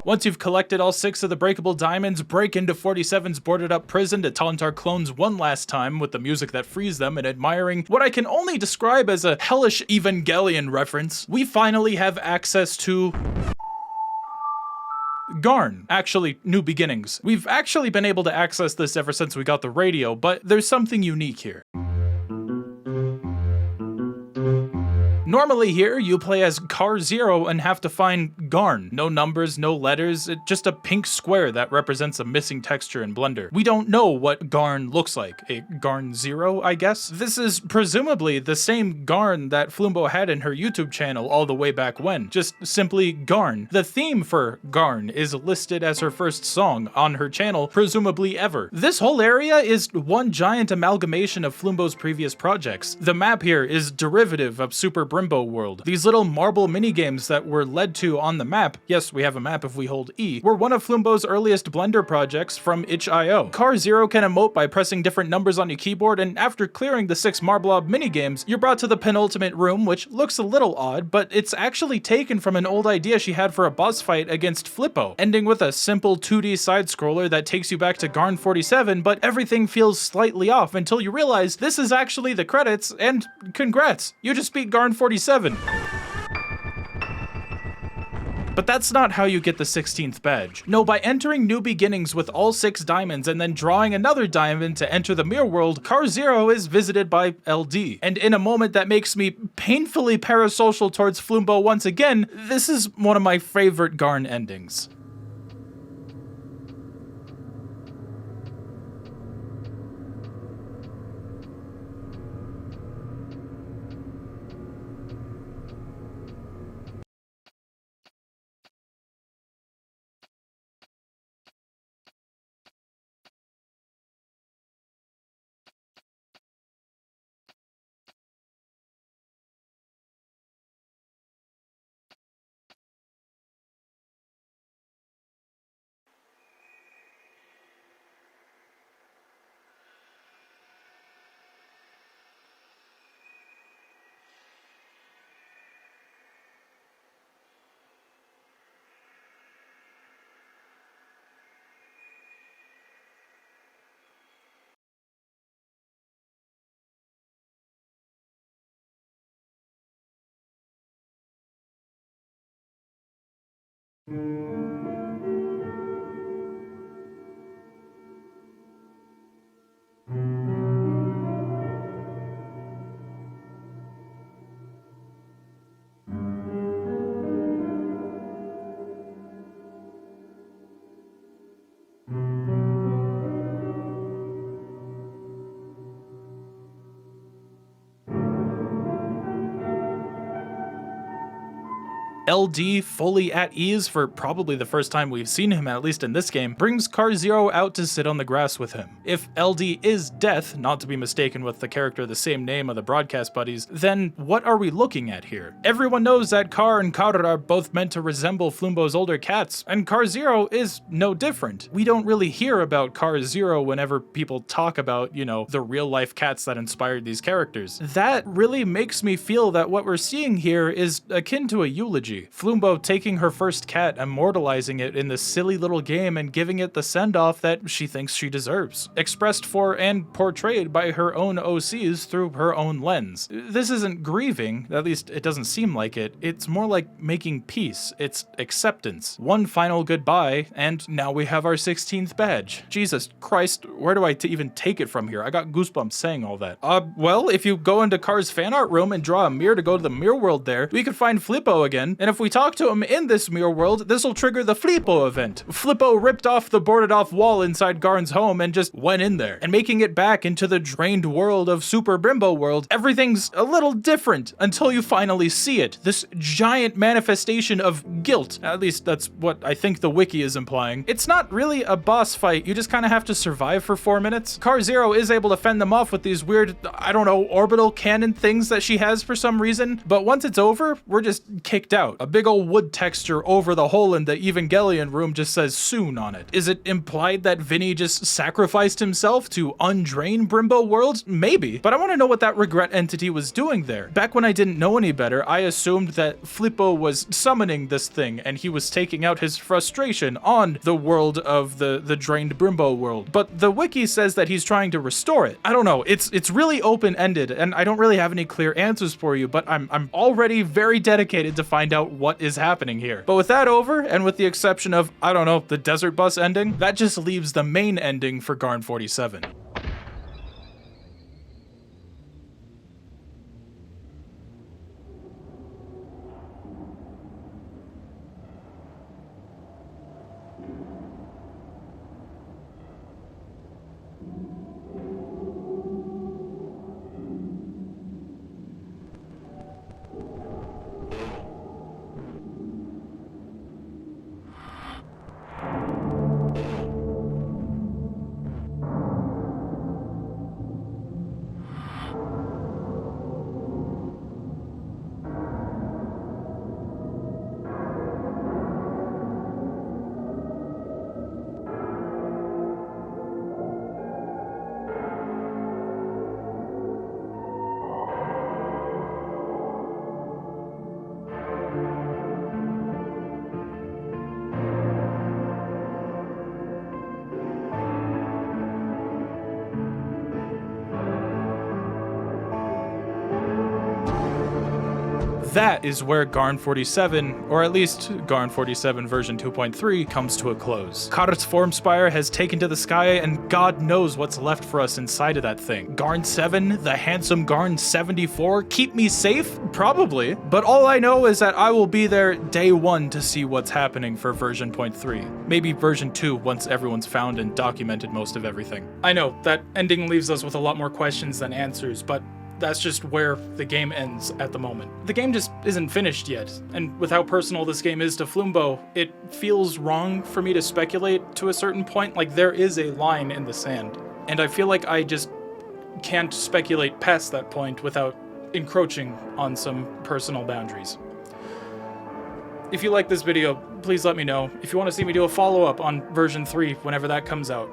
Once you've collected all 6 of the breakable diamonds, break into 47's boarded up prison to taunt our clones one last time with the music that frees them and admiring what I can only describe as a hellish Evangelion reference. We finally have access to Garn, actually, New Beginnings. We've actually been able to access this ever since we got the radio, but there's something unique here. Normally here, you play as Car 0 and have to find Garn. No numbers, no letters, just a pink square that represents a missing texture in Blender. We don't know what Garn looks like. A Garn 0, I guess? This is presumably the same Garn that Fleumbo had in her YouTube channel all the way back when. Just simply Garn. The theme for Garn is listed as her first song on her channel, presumably ever. This whole area is one giant amalgamation of Fleumbo's previous projects. The map here is derivative of Super Brimbo World. These little marble minigames that were led to on the map, yes, we have a map if we hold E, were one of Fleumbo's earliest Blender projects from itch.io. Car 0 can emote by pressing different numbers on your keyboard, and after clearing the 6 Marblob minigames, you're brought to the penultimate room, which looks a little odd, but it's actually taken from an old idea she had for a boss fight against Flipo, ending with a simple 2D side-scroller that takes you back to Garn47, but everything feels slightly off until you realize this is actually the credits, and congrats, you just beat Garn47. But that's not how you get the 16th badge. No, by entering New Beginnings with all 6 diamonds and then drawing another diamond to enter the mirror world, Car 0 is visited by LD. And in a moment that makes me painfully parasocial towards Fleumbo once again, this is one of my favorite Garn endings. LD, fully at ease for probably the first time we've seen him, at least in this game, brings Car 0 out to sit on the grass with him. If LD is Death, not to be mistaken with the character the same name of the broadcast buddies, then what are we looking at here? Everyone knows that Car and Car are both meant to resemble Fleumbo's older cats, and Car 0 is no different. We don't really hear about Car 0 whenever people talk about, you know, the real-life cats that inspired these characters. That really makes me feel that what we're seeing here is akin to a eulogy. Wiki. Flumbo taking her first cat, immortalizing it in this silly little game and giving it the send-off that she thinks she deserves. Expressed for and portrayed by her own OCs through her own lens. This isn't grieving, at least it doesn't seem like it. It's more like making peace. It's acceptance. One final goodbye, and now we have our 16th badge. Jesus Christ, where do I even take it from here? I got goosebumps saying all that. Well, if you go into Car's fan art room and draw a mirror to go to the mirror world there, we could find Flipo again, and if we talk to him in this mirror world, this will trigger the Flipo event. Flipo ripped off the boarded off wall inside Garn's home and just went in there, and making it back into the drained world of Super Brimbo World, everything's a little different until you finally see it. This giant manifestation of guilt. At least that's what I think the wiki is implying. It's not really a boss fight, you just kind of have to survive for 4 minutes. Car Zero is able to fend them off with these weird, I don't know, orbital cannon things that she has for some reason, but once it's over, we're just kicked out. A big old wood texture over the hole in the Evangelion room just says soon on it. Is it implied that Vinny just sacrificed himself to undrain Brimbo World? Maybe, but I want to know what that regret entity was doing there. Back when I didn't know any better, I assumed that Flipo was summoning this thing and he was taking out his frustration on the world of the drained Brimbo World. But the wiki says that he's trying to restore it. I don't know, it's really open-ended and I don't really have any clear answers for you, but I'm already very dedicated to find out what is happening here. But with that over, and with the exception of, I don't know, the desert bus ending, that just leaves the main ending for Garn47. That is where Garn47, or at least Garn47 version 2.3, comes to a close. Kart's form spire has taken to the sky, and God knows what's left for us inside of that thing. Garn7, the handsome Garn74, keep me safe? Probably. But all I know is that I will be there day one to see what's happening for version 0.3. Maybe version 2 once everyone's found and documented most of everything. I know, that ending leaves us with a lot more questions than answers, but that's just where the game ends at the moment. The game just isn't finished yet, and with how personal this game is to Flumbo, it feels wrong for me to speculate to a certain point. Like, there is a line in the sand, and I feel like I just can't speculate past that point without encroaching on some personal boundaries. If you like this video, please let me know. If you want to see me do a follow-up on version 3 whenever that comes out,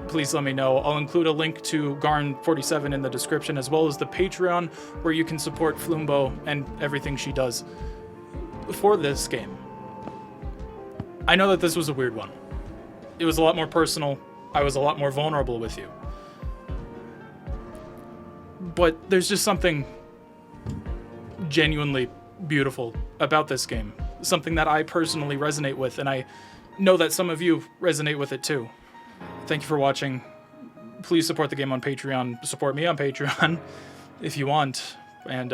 please let me know. I'll include a link to Garn47 in the description, as well as the Patreon, where you can support Flumbo and everything she does for this game. I know that this was a weird one. It was a lot more personal. I was a lot more vulnerable with you. But there's just something genuinely beautiful about this game. Something that I personally resonate with, and I know that some of you resonate with it too. Thank you for watching. Please support the game on Patreon. Support me on Patreon if you want. And